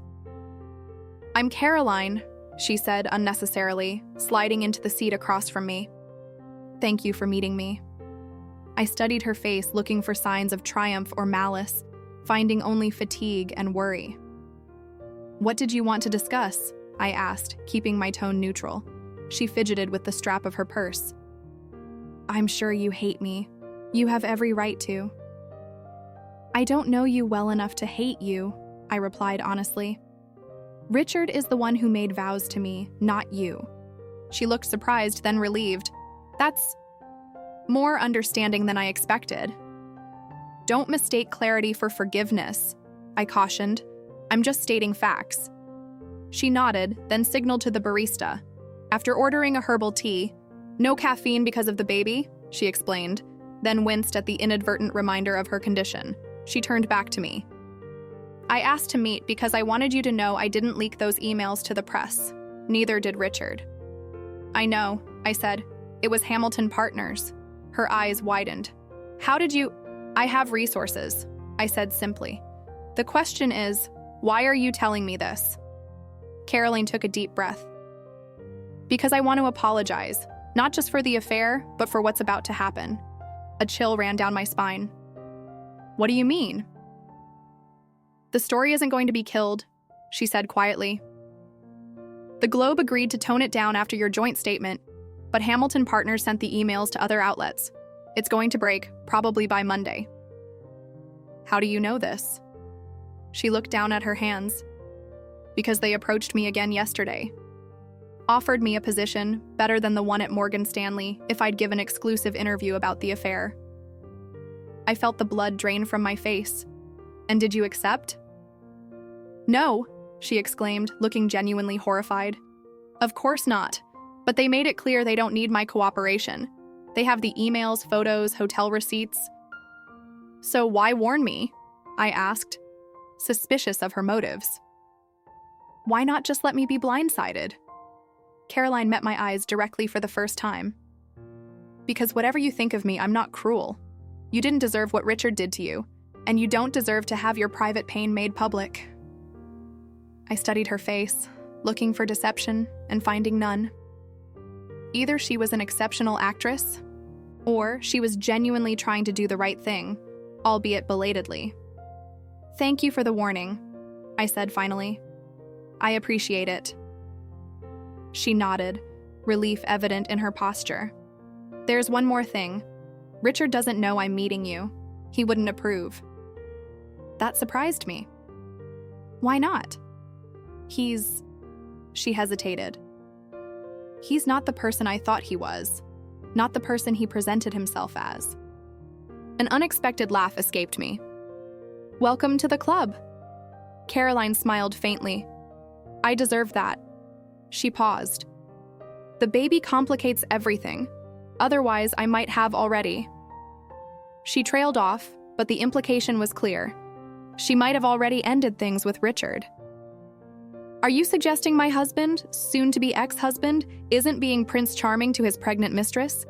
"I'm Caroline," she said unnecessarily, sliding into the seat across from me. "Thank you for meeting me." I studied her face, looking for signs of triumph or malice, finding only fatigue and worry. What did you want to discuss? I asked, keeping my tone neutral. She fidgeted with the strap of her purse. I'm sure you hate me. You have every right to. I don't know you well enough to hate you, I replied honestly. Richard is the one who made vows to me, not you. She looked surprised, then relieved. That's more understanding than I expected. Don't mistake clarity for forgiveness, I cautioned. I'm just stating facts. She nodded, then signaled to the barista. After ordering a herbal tea, no caffeine because of the baby, she explained, then winced at the inadvertent reminder of her condition. She turned back to me. I asked to meet because I wanted you to know I didn't leak those emails to the press. Neither did Richard. I know, I said. It was Hamilton Partners. Her eyes widened. How did you? I have resources, I said simply. The question is, why are you telling me this? Caroline took a deep breath. Because I want to apologize, not just for the affair, but for what's about to happen. A chill ran down my spine. What do you mean? The story isn't going to be killed, she said quietly. The Globe agreed to tone it down after your joint statement, but Hamilton Partners sent the emails to other outlets. It's going to break, probably by Monday. How do you know this? She looked down at her hands. Because they approached me again yesterday. Offered me a position, better than the one at Morgan Stanley, if I'd give an exclusive interview about the affair. I felt the blood drain from my face. And did you accept? No, she exclaimed, looking genuinely horrified. Of course not. But they made it clear they don't need my cooperation. They have the emails, photos, hotel receipts. So why warn me? I asked, suspicious of her motives. Why not just let me be blindsided? Caroline met my eyes directly for the first time. Because whatever you think of me, I'm not cruel. You didn't deserve what Richard did to you, and you don't deserve to have your private pain made public. I studied her face, looking for deception and finding none. Either she was an exceptional actress, or she was genuinely trying to do the right thing, albeit belatedly. Thank you for the warning, I said finally. I appreciate it. She nodded, relief evident in her posture. There's one more thing. Richard doesn't know I'm meeting you. He wouldn't approve. That surprised me. Why not? She hesitated. He's not the person I thought he was, not the person he presented himself as. An unexpected laugh escaped me. Welcome to the club. Caroline smiled faintly. I deserve that. She paused. The baby complicates everything. Otherwise, I might have already. She trailed off, but the implication was clear. She might have already ended things with Richard. Are you suggesting my husband, soon-to-be ex-husband, isn't being Prince Charming to his pregnant mistress?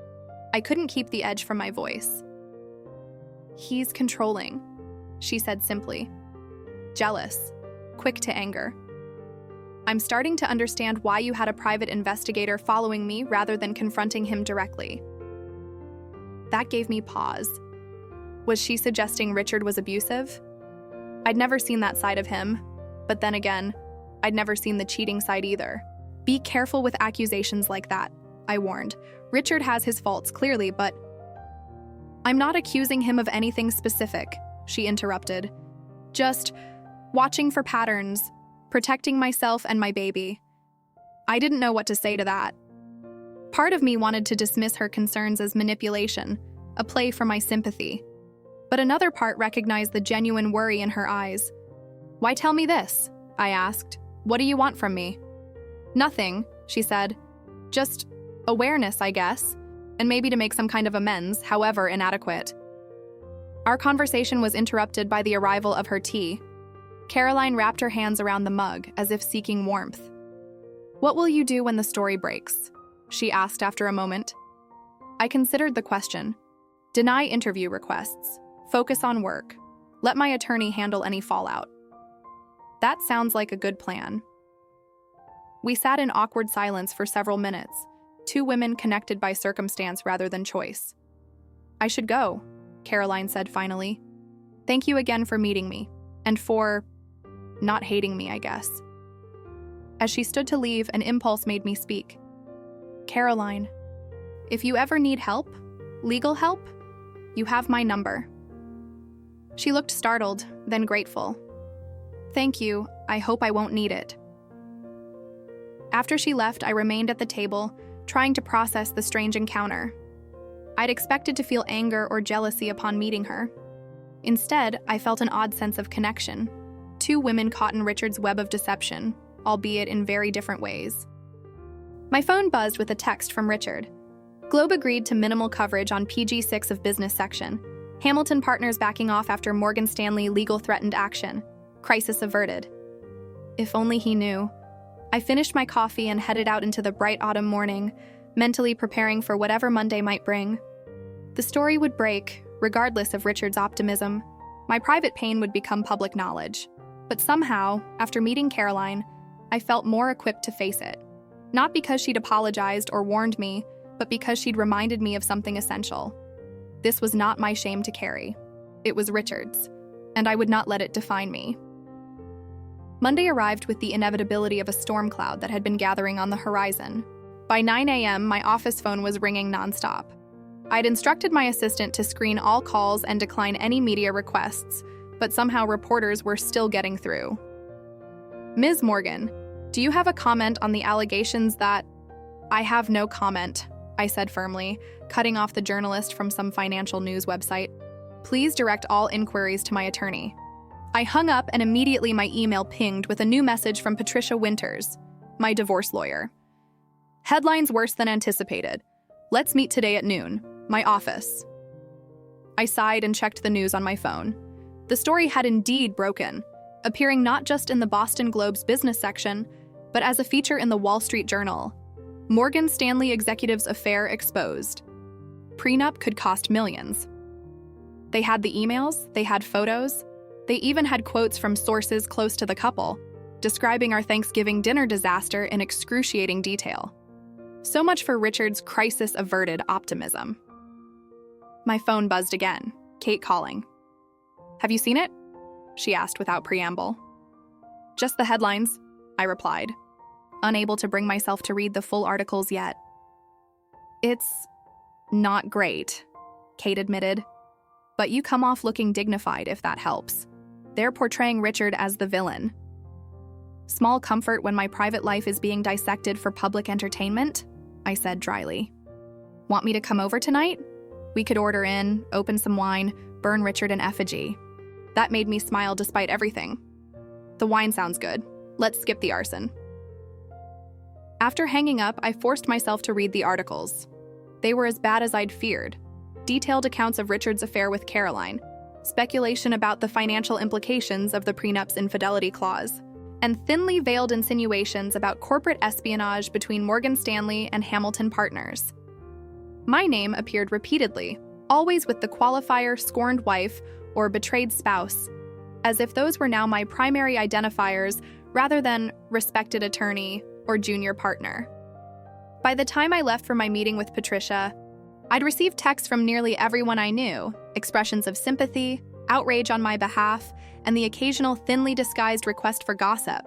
I couldn't keep the edge from my voice. He's controlling, she said simply. Jealous, quick to anger. I'm starting to understand why you had a private investigator following me rather than confronting him directly. That gave me pause. Was she suggesting Richard was abusive? I'd never seen that side of him, but then again, I'd never seen the cheating side either. Be careful with accusations like that, I warned. Richard has his faults, clearly, but I'm not accusing him of anything specific, she interrupted. Just watching for patterns, protecting myself and my baby. I didn't know what to say to that. Part of me wanted to dismiss her concerns as manipulation, a play for my sympathy. But another part recognized the genuine worry in her eyes. Why tell me this? I asked. What do you want from me? Nothing, she said. Just awareness, I guess, and maybe to make some kind of amends, however inadequate. Our conversation was interrupted by the arrival of her tea. Caroline wrapped her hands around the mug as if seeking warmth. What will you do when the story breaks? She asked after a moment. I considered the question. Deny interview requests. Focus on work. Let my attorney handle any fallout. That sounds like a good plan. We sat in awkward silence for several minutes, two women connected by circumstance rather than choice. I should go, Caroline said finally. Thank you again for meeting me, and for not hating me, I guess. As she stood to leave, an impulse made me speak. "Caroline, if you ever need help, legal help, you have my number." She looked startled, then grateful. "Thank you, I hope I won't need it." After she left, I remained at the table, trying to process the strange encounter. I'd expected to feel anger or jealousy upon meeting her. Instead, I felt an odd sense of connection. Two women caught in Richard's web of deception, albeit in very different ways. My phone buzzed with a text from Richard. Globe agreed to minimal coverage on PG-6 of business section. Hamilton Partners backing off after Morgan Stanley legal threatened action. Crisis averted. If only he knew. I finished my coffee and headed out into the bright autumn morning, mentally preparing for whatever Monday might bring. The story would break, regardless of Richard's optimism. My private pain would become public knowledge. But somehow, after meeting Caroline, I felt more equipped to face it. Not because she'd apologized or warned me, but because she'd reminded me of something essential. This was not my shame to carry. It was Richard's, and I would not let it define me. Monday arrived with the inevitability of a storm cloud that had been gathering on the horizon. By 9 a.m., my office phone was ringing nonstop. I'd instructed my assistant to screen all calls and decline any media requests, but somehow reporters were still getting through. "Ms. Morgan, do you have a comment on the allegations that—" "I have no comment," I said firmly, cutting off the journalist from some financial news website. "Please direct all inquiries to my attorney." I hung up and immediately my email pinged with a new message from Patricia Winters, my divorce lawyer. "Headlines worse than anticipated. Let's meet today at noon. My office." I sighed and checked the news on my phone. The story had indeed broken, appearing not just in the Boston Globe's business section, but as a feature in the Wall Street Journal. Morgan Stanley executives' affair exposed. Prenup could cost millions. They had the emails, they had photos, they even had quotes from sources close to the couple, describing our Thanksgiving dinner disaster in excruciating detail. So much for Richard's crisis-averted optimism. My phone buzzed again, Kate calling. "Have you seen it?" she asked without preamble. "Just the headlines," I replied, unable to bring myself to read the full articles yet. "It's not great," Kate admitted, "but you come off looking dignified if that helps. They're portraying Richard as the villain. Small comfort when my private life is being dissected for public entertainment," I said dryly. "Want me to come over tonight? We could order in, open some wine, burn Richard in effigy." That made me smile despite everything. "The wine sounds good. Let's skip the arson." After hanging up, I forced myself to read the articles. They were as bad as I'd feared. Detailed accounts of Richard's affair with Caroline, speculation about the financial implications of the prenup's infidelity clause, and thinly veiled insinuations about corporate espionage between Morgan Stanley and Hamilton Partners. My name appeared repeatedly, always with the qualifier scorned wife or betrayed spouse, as if those were now my primary identifiers rather than respected attorney or junior partner. By the time I left for my meeting with Patricia, I'd received texts from nearly everyone I knew, expressions of sympathy, outrage on my behalf, and the occasional thinly disguised request for gossip.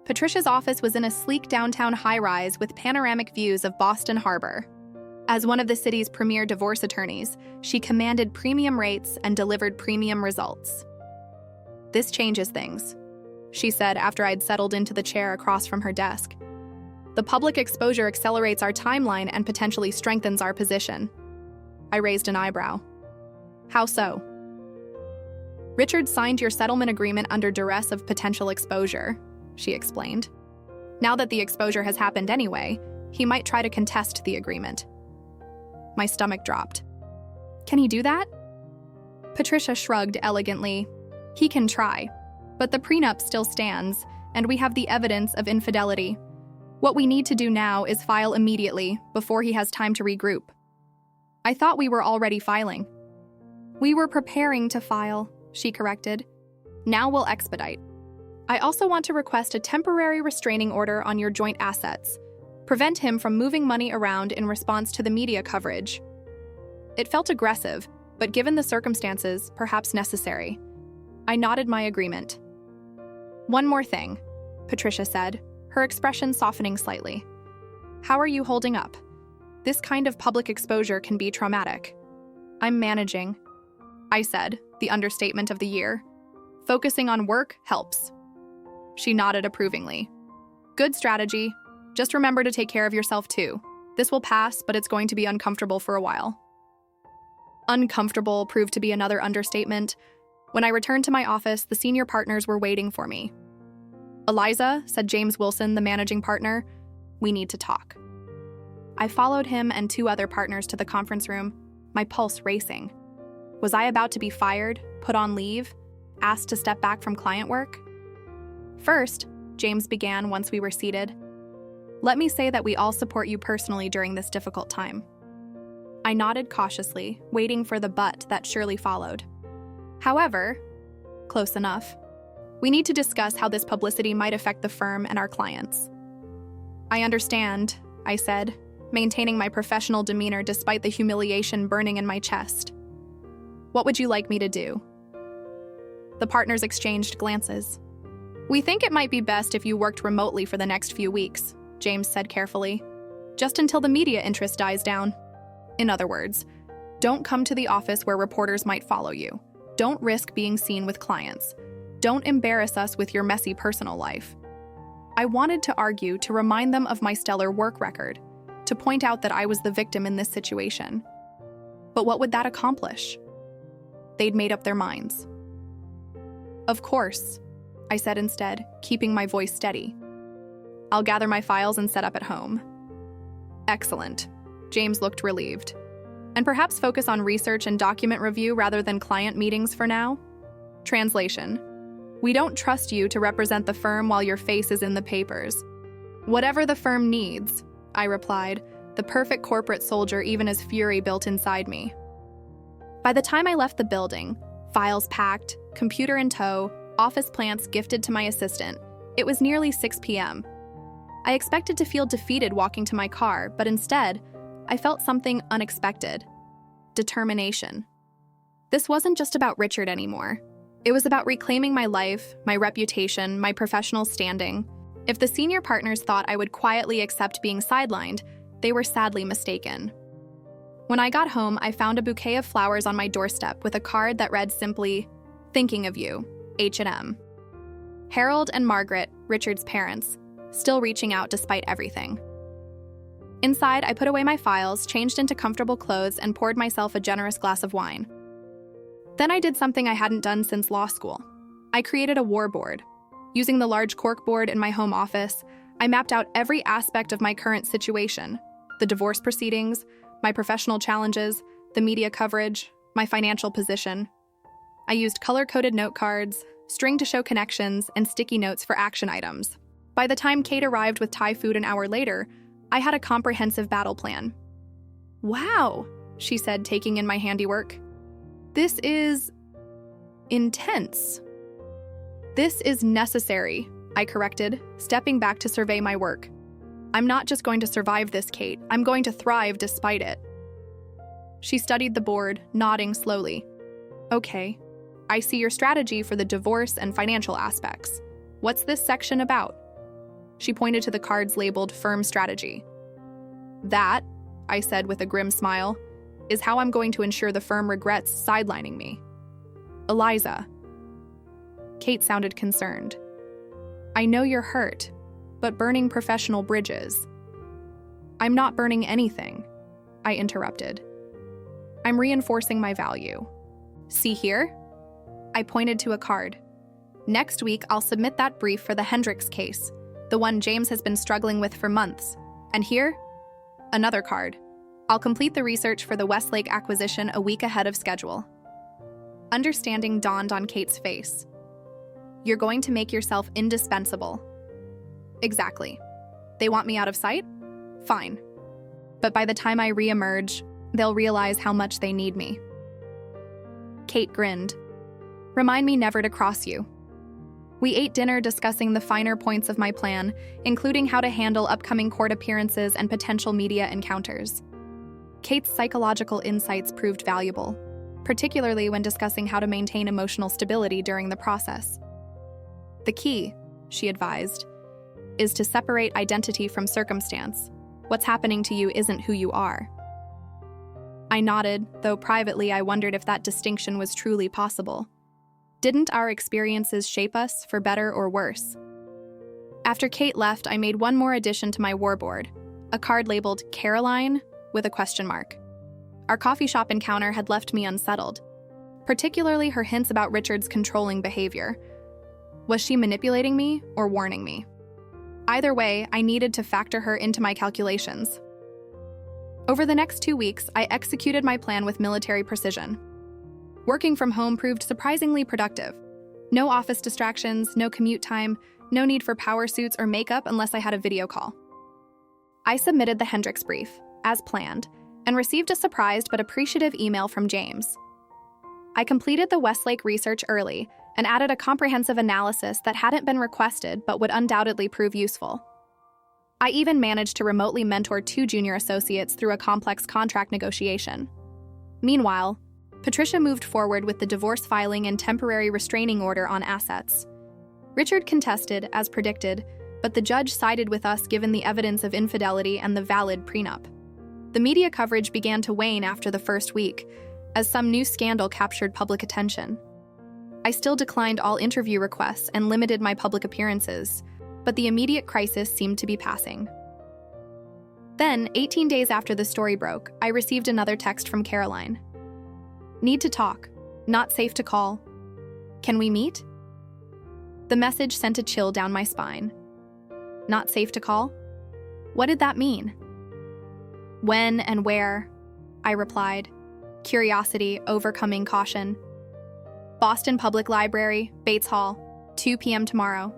Patricia's office was in a sleek downtown high-rise with panoramic views of Boston Harbor. As one of the city's premier divorce attorneys, she commanded premium rates and delivered premium results. "This changes things," she said after I'd settled into the chair across from her desk. "The public exposure accelerates our timeline and potentially strengthens our position." I raised an eyebrow. "How so?" "Richard signed your settlement agreement under duress of potential exposure," she explained. "Now that the exposure has happened anyway, he might try to contest the agreement." My stomach dropped. "Can he do that?" Patricia shrugged elegantly. "He can try, but the prenup still stands, and we have the evidence of infidelity. What we need to do now is file immediately, before he has time to regroup." "I thought we were already filing." "We were preparing to file," she corrected. "Now we'll expedite. I also want to request a temporary restraining order on your joint assets. Prevent him from moving money around in response to the media coverage." It felt aggressive, but given the circumstances, perhaps necessary. I nodded my agreement. "One more thing," Patricia said, her expression softening slightly. "How are you holding up? This kind of public exposure can be traumatic." "I'm managing," I said, the understatement of the year. "Focusing on work helps." She nodded approvingly. "Good strategy. Just remember to take care of yourself too. This will pass, but it's going to be uncomfortable for a while." Uncomfortable proved to be another understatement. When I returned to my office, the senior partners were waiting for me. "Eliza," said James Wilson, the managing partner, "we need to talk." I followed him and 2 other partners to the conference room, my pulse racing. Was I about to be fired, put on leave, asked to step back from client work? "First," James began once we were seated, "let me say that we all support you personally during this difficult time." I nodded cautiously, waiting for the but that surely followed. "However," close enough, "we need to discuss how this publicity might affect the firm and our clients." "I understand," I said, maintaining my professional demeanor despite the humiliation burning in my chest. "What would you like me to do?" The partners exchanged glances. "We think it might be best if you worked remotely for the next few weeks," James said carefully, "just until the media interest dies down. In other words, don't come to the office where reporters might follow you. Don't risk being seen with clients. Don't embarrass us with your messy personal life." I wanted to argue to remind them of my stellar work record, to point out that I was the victim in this situation. But what would that accomplish? They'd made up their minds. "Of course," I said instead, keeping my voice steady. "I'll gather my files and set up at home." "Excellent." James looked relieved. "And perhaps focus on research and document review rather than client meetings for now?" Translation: "We don't trust you to represent the firm while your face is in the papers." "Whatever the firm needs," I replied, the perfect corporate soldier even as fury built inside me. By the time I left the building, files packed, computer in tow, office plants gifted to my assistant, it was nearly 6 p.m. I expected to feel defeated walking to my car, but instead, I felt something unexpected: determination. This wasn't just about Richard anymore. It was about reclaiming my life, my reputation, my professional standing. If the senior partners thought I would quietly accept being sidelined, they were sadly mistaken. When I got home, I found a bouquet of flowers on my doorstep with a card that read simply, "Thinking of you, H&M." Harold and Margaret, Richard's parents, still reaching out despite everything. Inside, I put away my files, changed into comfortable clothes, and poured myself a generous glass of wine. Then I did something I hadn't done since law school. I created a war board. Using the large cork board in my home office, I mapped out every aspect of my current situation: the divorce proceedings, my professional challenges, the media coverage, my financial position. I used color-coded note cards, string to show connections, and sticky notes for action items. By the time Kate arrived with Thai food an hour later, I had a comprehensive battle plan. "Wow," she said, taking in my handiwork. "This is intense." "This is necessary," I corrected, stepping back to survey my work. "I'm not just going to survive this, Kate. I'm going to thrive despite it." She studied the board, nodding slowly. "Okay, I see your strategy for the divorce and financial aspects. What's this section about?" She pointed to the cards labeled Firm Strategy. "That," I said with a grim smile, "is how I'm going to ensure the firm regrets sidelining me." "Eliza." Kate sounded concerned. "I know you're hurt, but burning professional bridges." "I'm not burning anything," I interrupted. "I'm reinforcing my value. See here?" I pointed to a card. "Next week, I'll submit that brief for the Hendricks case, the one James has been struggling with for months. And here, another card. I'll complete the research for the Westlake acquisition a week ahead of schedule." Understanding dawned on Kate's face. "You're going to make yourself indispensable." "Exactly. They want me out of sight? Fine. But by the time I re-emerge, they'll realize how much they need me." Kate grinned. "Remind me never to cross you." We ate dinner discussing the finer points of my plan, including how to handle upcoming court appearances and potential media encounters. Kate's psychological insights proved valuable, particularly when discussing how to maintain emotional stability during the process. "The key," she advised, is to separate identity from circumstance. What's happening to you isn't who you are. I nodded, though privately I wondered if that distinction was truly possible. Didn't our experiences shape us, for better or worse? After Kate left, I made one more addition to my warboard, a card labeled Caroline with a question mark. Our coffee shop encounter had left me unsettled, particularly her hints about Richard's controlling behavior. Was she manipulating me or warning me? Either way, I needed to factor her into my calculations. Over the next 2 weeks, I executed my plan with military precision. Working from home proved surprisingly productive. No office distractions, no commute time, no need for power suits or makeup unless I had a video call. I submitted the Hendricks brief, as planned, and received a surprised but appreciative email from James. I completed the Westlake research early and added a comprehensive analysis that hadn't been requested but would undoubtedly prove useful. I even managed to remotely mentor 2 junior associates through a complex contract negotiation. Meanwhile, Patricia moved forward with the divorce filing and temporary restraining order on assets. Richard contested, as predicted, but the judge sided with us given the evidence of infidelity and the valid prenup. The media coverage began to wane after the first week, as some new scandal captured public attention. I still declined all interview requests and limited my public appearances, but the immediate crisis seemed to be passing. Then, 18 days after the story broke, I received another text from Caroline. Need to talk. Not safe to call. Can we meet? The message sent a chill down my spine. Not safe to call? What did that mean? When and where? I replied, curiosity overcoming caution. Boston Public Library, Bates Hall, 2 p.m. tomorrow.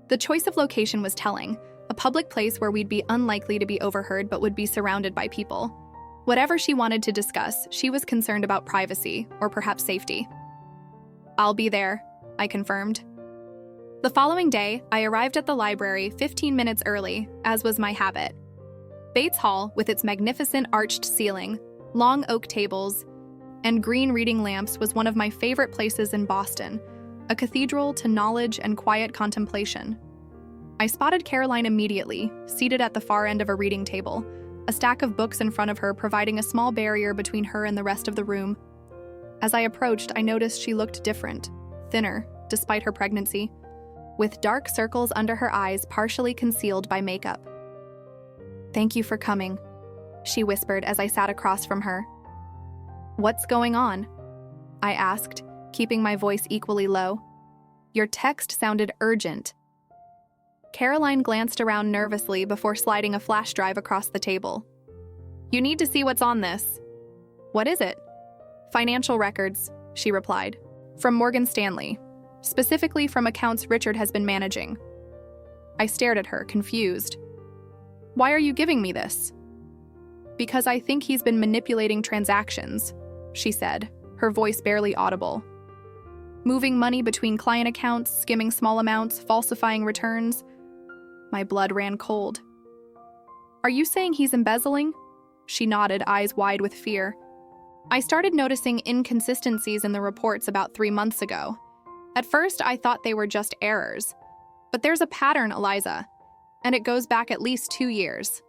The choice of location was telling, a public place where we'd be unlikely to be overheard but would be surrounded by people. Whatever she wanted to discuss, she was concerned about privacy, or perhaps safety. I'll be there, I confirmed. The following day, I arrived at the library 15 minutes early, as was my habit. Bates Hall, with its magnificent arched ceiling, long oak tables, and green reading lamps, was one of my favorite places in Boston, a cathedral to knowledge and quiet contemplation. I spotted Caroline immediately, seated at the far end of a reading table, a stack of books in front of her providing a small barrier between her and the rest of the room. As I approached, I noticed she looked different, thinner, despite her pregnancy, with dark circles under her eyes partially concealed by makeup. "Thank you for coming," she whispered as I sat across from her. "What's going on?" I asked, keeping my voice equally low. "Your text sounded urgent." Caroline glanced around nervously before sliding a flash drive across the table. "You need to see what's on this." "What is it?" "Financial records," she replied. "From Morgan Stanley, specifically from accounts Richard has been managing." I stared at her, confused. "Why are you giving me this?" "Because I think he's been manipulating transactions," she said, her voice barely audible. "Moving money between client accounts, skimming small amounts, falsifying returns." My blood ran cold. "Are you saying he's embezzling?" She nodded, eyes wide with fear. "I started noticing inconsistencies in the reports about 3 months ago. At first, I thought they were just errors. But there's a pattern, Eliza, and it goes back at least 2 years.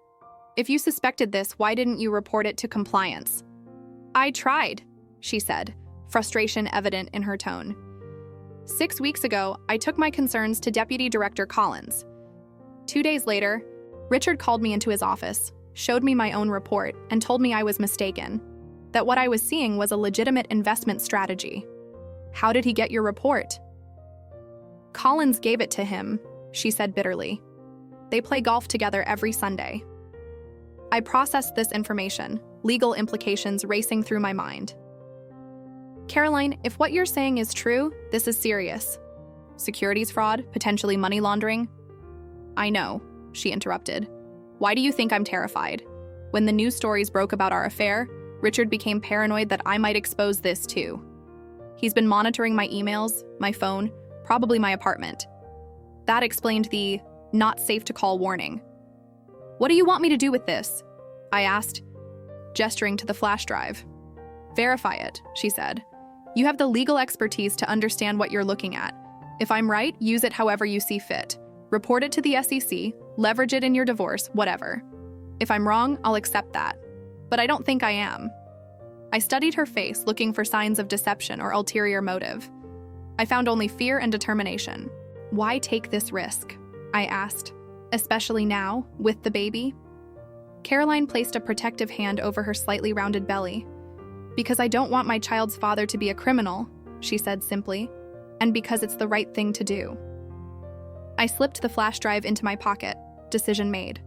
If you suspected this, why didn't you report it to compliance?" "I tried," she said, frustration evident in her tone. 6 weeks ago, I took my concerns to Deputy Director Collins. 2 days later, Richard called me into his office, showed me my own report, and told me I was mistaken, that what I was seeing was a legitimate investment strategy. "How did he get your report?" "Collins gave it to him," she said bitterly. "They play golf together every Sunday." I processed this information, legal implications racing through my mind. "Caroline, if what you're saying is true, this is serious. Securities fraud, potentially money laundering." "I know," she interrupted. "Why do you think I'm terrified? When the news stories broke about our affair, Richard became paranoid that I might expose this too. He's been monitoring my emails, my phone, probably my apartment. That explained the not safe to call warning." "What do you want me to do with this?" I asked, gesturing to the flash drive. "Verify it," she said. "You have the legal expertise to understand what you're looking at. If I'm right, use it however you see fit. Report it to the SEC, leverage it in your divorce, whatever. If I'm wrong, I'll accept that. But I don't think I am. I studied her face, looking for signs of deception or ulterior motive. I found only fear and determination. Why take this risk? I asked, especially now, with the baby. Caroline placed a protective hand over her slightly rounded belly. Because I don't want my child's father to be a criminal, she said simply, and because it's the right thing to do. I slipped the flash drive into my pocket. Decision made.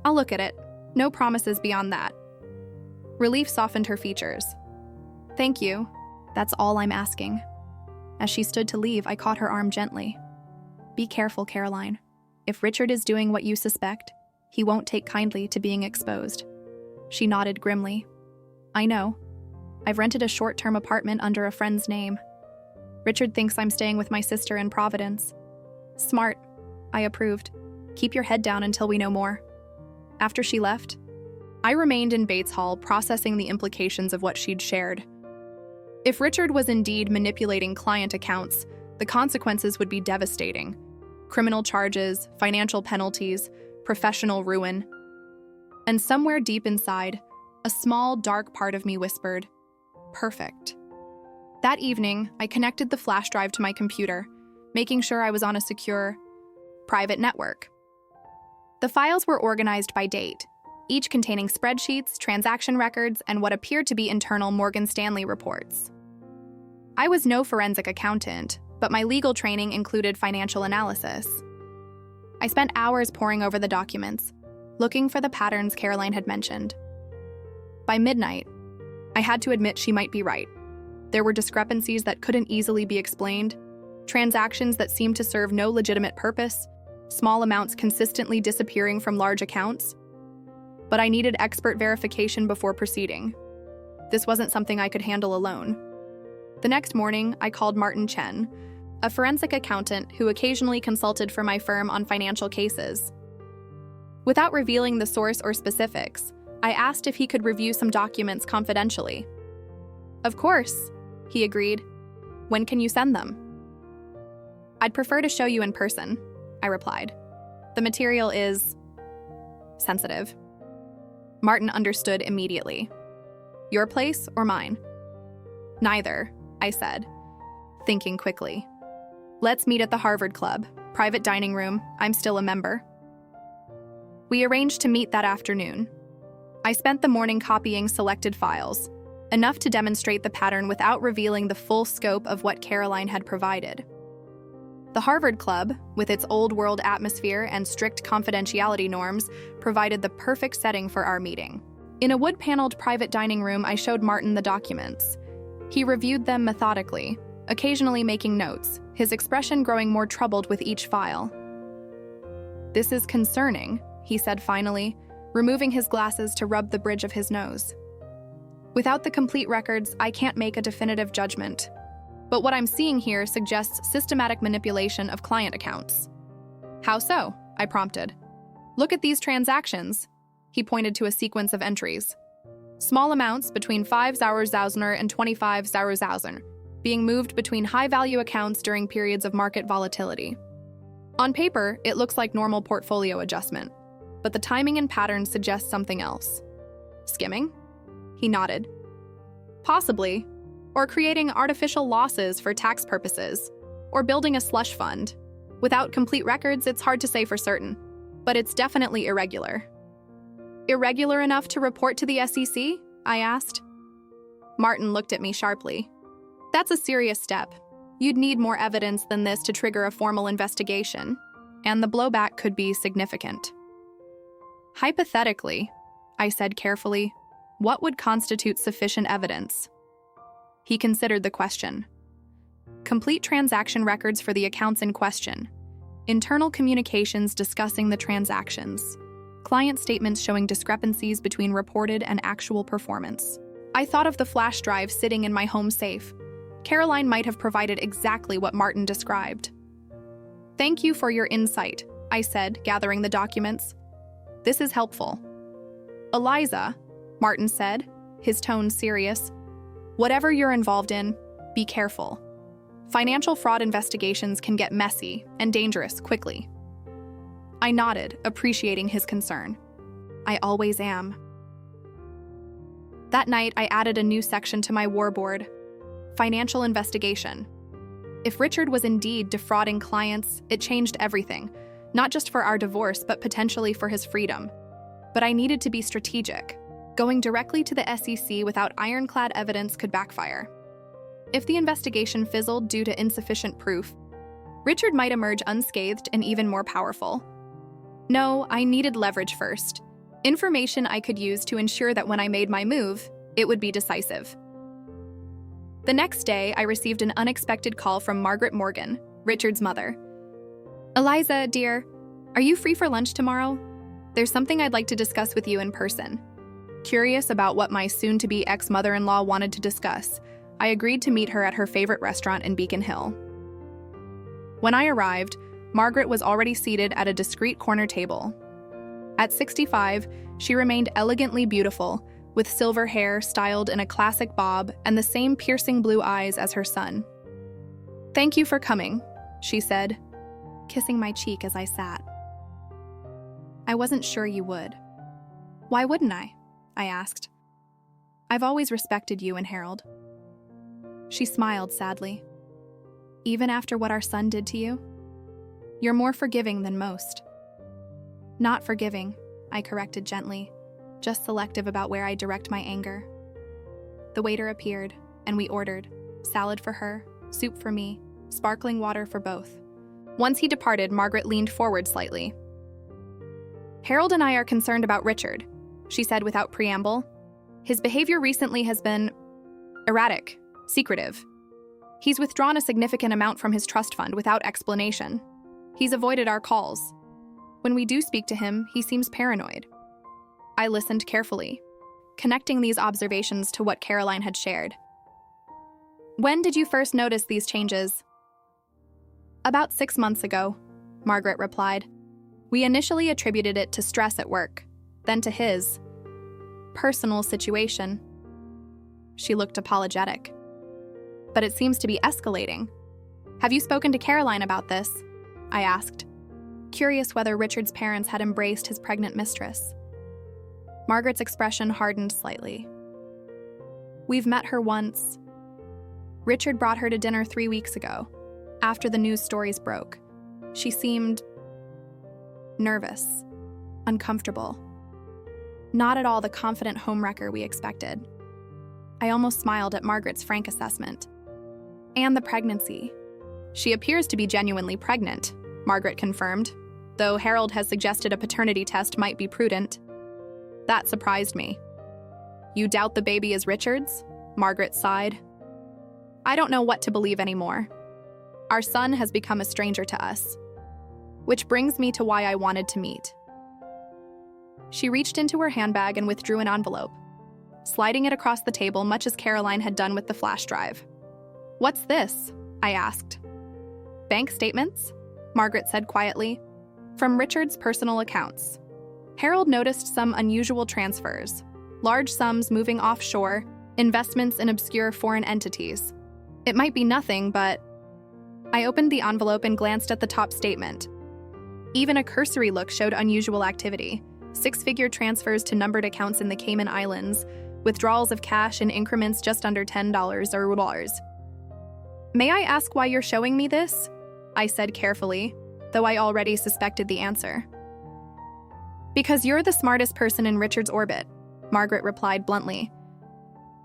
I'll look at it. No promises beyond that. Relief softened her features. Thank you. That's all I'm asking. As she stood to leave, I caught her arm gently. Be careful, Caroline. If Richard is doing what you suspect, he won't take kindly to being exposed. She nodded grimly. I know. I've rented a short-term apartment under a friend's name. Richard thinks I'm staying with my sister in Providence. Smart. I approved. Keep your head down until we know more. After she left, I remained in Bates Hall processing the implications of what she'd shared. If Richard was indeed manipulating client accounts, the consequences would be devastating. Criminal charges, financial penalties, professional ruin. And somewhere deep inside, a small, dark part of me whispered, perfect. That evening, I connected the flash drive to my computer, making sure I was on a secure, private network. The files were organized by date, each containing spreadsheets, transaction records, and what appeared to be internal Morgan Stanley reports. I was no forensic accountant, but my legal training included financial analysis. I spent hours poring over the documents, looking for the patterns Caroline had mentioned. By midnight, I had to admit she might be right. There were discrepancies that couldn't easily be explained, transactions that seemed to serve no legitimate purpose, small amounts consistently disappearing from large accounts. But I needed expert verification before proceeding. This wasn't something I could handle alone. The next morning, I called Martin Chen, a forensic accountant who occasionally consulted for my firm on financial cases. Without revealing the source or specifics, I asked if he could review some documents confidentially. Of course, he agreed. When can you send them? I'd prefer to show you in person, I replied. The material is sensitive. Martin understood immediately. Your place or mine? Neither, I said, thinking quickly. Let's meet at the Harvard Club, private dining room. I'm still a member. We arranged to meet that afternoon. I spent the morning copying selected files, enough to demonstrate the pattern without revealing the full scope of what Caroline had provided. The Harvard Club, with its old-world atmosphere and strict confidentiality norms, provided the perfect setting for our meeting. In a wood-paneled private dining room, I showed Martin the documents. He reviewed them methodically, occasionally making notes, his expression growing more troubled with each file. This is concerning, he said finally, removing his glasses to rub the bridge of his nose. Without the complete records, I can't make a definitive judgment. But what I'm seeing here suggests systematic manipulation of client accounts. How so? I prompted. Look at these transactions. He pointed to a sequence of entries. Small amounts between 5 Sauersausener and 25 Sauersausener, being moved between high-value accounts during periods of market volatility. On paper, it looks like normal portfolio adjustment, but the timing and pattern suggest something else. Skimming? He nodded. Possibly. Or creating artificial losses for tax purposes, or building a slush fund. Without complete records, it's hard to say for certain, but it's definitely irregular. Irregular enough to report to the SEC? I asked. Martin looked at me sharply. That's a serious step. You'd need more evidence than this to trigger a formal investigation, and the blowback could be significant. Hypothetically, I said carefully, what would constitute sufficient evidence? He considered the question. Complete transaction records for the accounts in question. Internal communications discussing the transactions. Client statements showing discrepancies between reported and actual performance. I thought of the flash drive sitting in my home safe. Caroline might have provided exactly what Martin described. Thank you for your insight, I said, gathering the documents. This is helpful. Eliza, Martin said, his tone serious. Whatever you're involved in, be careful. Financial fraud investigations can get messy and dangerous quickly. I nodded, appreciating his concern. I always am. That night, I added a new section to my war board: financial investigation. If Richard was indeed defrauding clients, it changed everything, not just for our divorce, but potentially for his freedom. But I needed to be strategic. Going directly to the SEC without ironclad evidence could backfire. If the investigation fizzled due to insufficient proof, Richard might emerge unscathed and even more powerful. No, I needed leverage first. Information I could use to ensure that when I made my move, it would be decisive. The next day, I received an unexpected call from Margaret Morgan, Richard's mother. "Eliza, dear, are you free for lunch tomorrow? There's something I'd like to discuss with you in person." Curious about what my soon-to-be ex-mother-in-law wanted to discuss, I agreed to meet her at her favorite restaurant in Beacon Hill. When I arrived, Margaret was already seated at a discreet corner table. At 65, she remained elegantly beautiful, with silver hair styled in a classic bob and the same piercing blue eyes as her son. "Thank you for coming," she said, kissing my cheek as I sat. "I wasn't sure you would." "Why wouldn't I asked. "I've always respected you and Harold." She smiled sadly. "Even after what our son did to you? You're more forgiving than most." "Not forgiving," I corrected gently, just selective about where I direct my anger. The waiter appeared, and we ordered salad for her, soup for me, sparkling water for both. Once he departed, Margaret leaned forward slightly. "Harold and I are concerned about Richard," she said without preamble. "His behavior recently has been erratic, secretive. He's withdrawn a significant amount from his trust fund without explanation. He's avoided our calls. When we do speak to him, he seems paranoid." I listened carefully, connecting these observations to what Caroline had shared. "When did you first notice these changes?" "About 6 months ago," Margaret replied. "We initially attributed it to stress at work, then to his personal situation." She looked apologetic. "But it seems to be escalating. Have you spoken to Caroline about this?" I asked, curious whether Richard's parents had embraced his pregnant mistress. Margaret's expression hardened slightly. "We've met her once. Richard brought her to dinner 3 weeks ago, after the news stories broke. She seemed nervous, uncomfortable. Not at all the confident homewrecker we expected." I almost smiled at Margaret's frank assessment. "And the pregnancy. She appears to be genuinely pregnant," Margaret confirmed, though Harold has suggested a paternity test might be prudent. That surprised me. "You doubt the baby is Richard's?" Margaret sighed. "I don't know what to believe anymore. Our son has become a stranger to us. Which brings me to why I wanted to meet." She reached into her handbag and withdrew an envelope, sliding it across the table much as Caroline had done with the flash drive. "What's this?" I asked. "Bank statements," Margaret said quietly, "from Richard's personal accounts. Harold noticed some unusual transfers, large sums moving offshore, investments in obscure foreign entities. It might be nothing, but..." I opened the envelope and glanced at the top statement. Even a cursory look showed unusual activity: 6-figure transfers to numbered accounts in the Cayman Islands, withdrawals of cash in increments just under $10 or $. "May I ask why you're showing me this?" I said carefully, though I already suspected the answer. "Because you're the smartest person in Richard's orbit," Margaret replied bluntly.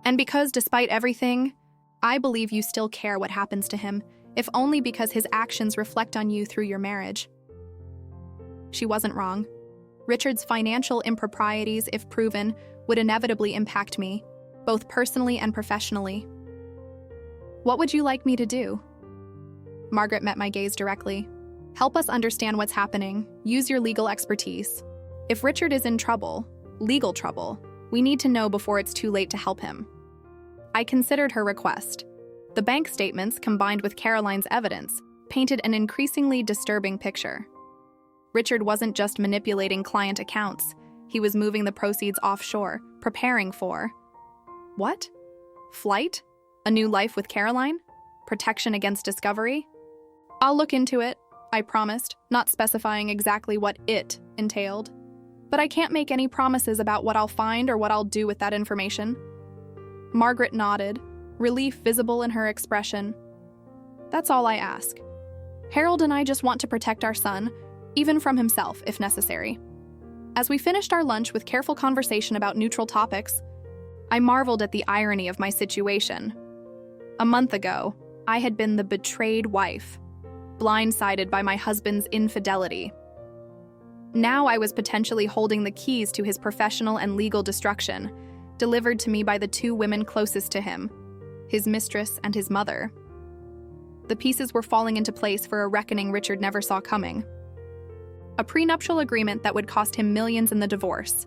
"And because, despite everything, I believe you still care what happens to him, if only because his actions reflect on you through your marriage." She wasn't wrong. Richard's financial improprieties, if proven, would inevitably impact me, both personally and professionally. "What would you like me to do?" Margaret met my gaze directly. "Help us understand what's happening. Use your legal expertise. If Richard is in trouble, legal trouble, we need to know before it's too late to help him." I considered her request. The bank statements, combined with Caroline's evidence, painted an increasingly disturbing picture. Richard wasn't just manipulating client accounts. He was moving the proceeds offshore, preparing for... what? Flight? A new life with Caroline? Protection against discovery? "I'll look into it," I promised, not specifying exactly what it entailed. But I can't make any promises about what I'll find or what I'll do with that information. Margaret nodded, relief visible in her expression. That's all I ask. Harold and I just want to protect our son, even from himself, if necessary. As we finished our lunch with careful conversation about neutral topics, I marveled at the irony of my situation. A month ago, I had been the betrayed wife, blindsided by my husband's infidelity. Now I was potentially holding the keys to his professional and legal destruction, delivered to me by the two women closest to him, his mistress and his mother. The pieces were falling into place for a reckoning Richard never saw coming. A prenuptial agreement that would cost him millions in the divorce.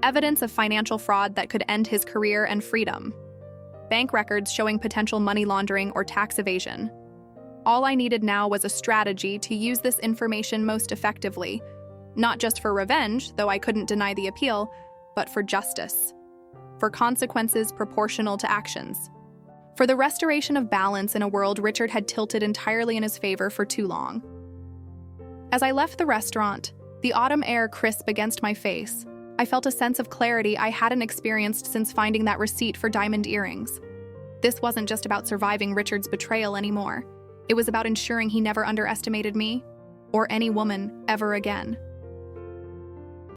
Evidence of financial fraud that could end his career and freedom. Bank records showing potential money laundering or tax evasion. All I needed now was a strategy to use this information most effectively, not just for revenge, though I couldn't deny the appeal, but for justice. For consequences proportional to actions. For the restoration of balance in a world Richard had tilted entirely in his favor for too long. As I left the restaurant, the autumn air crisp against my face, I felt a sense of clarity I hadn't experienced since finding that receipt for diamond earrings. This wasn't just about surviving Richard's betrayal anymore. It was about ensuring he never underestimated me, or any woman, ever again.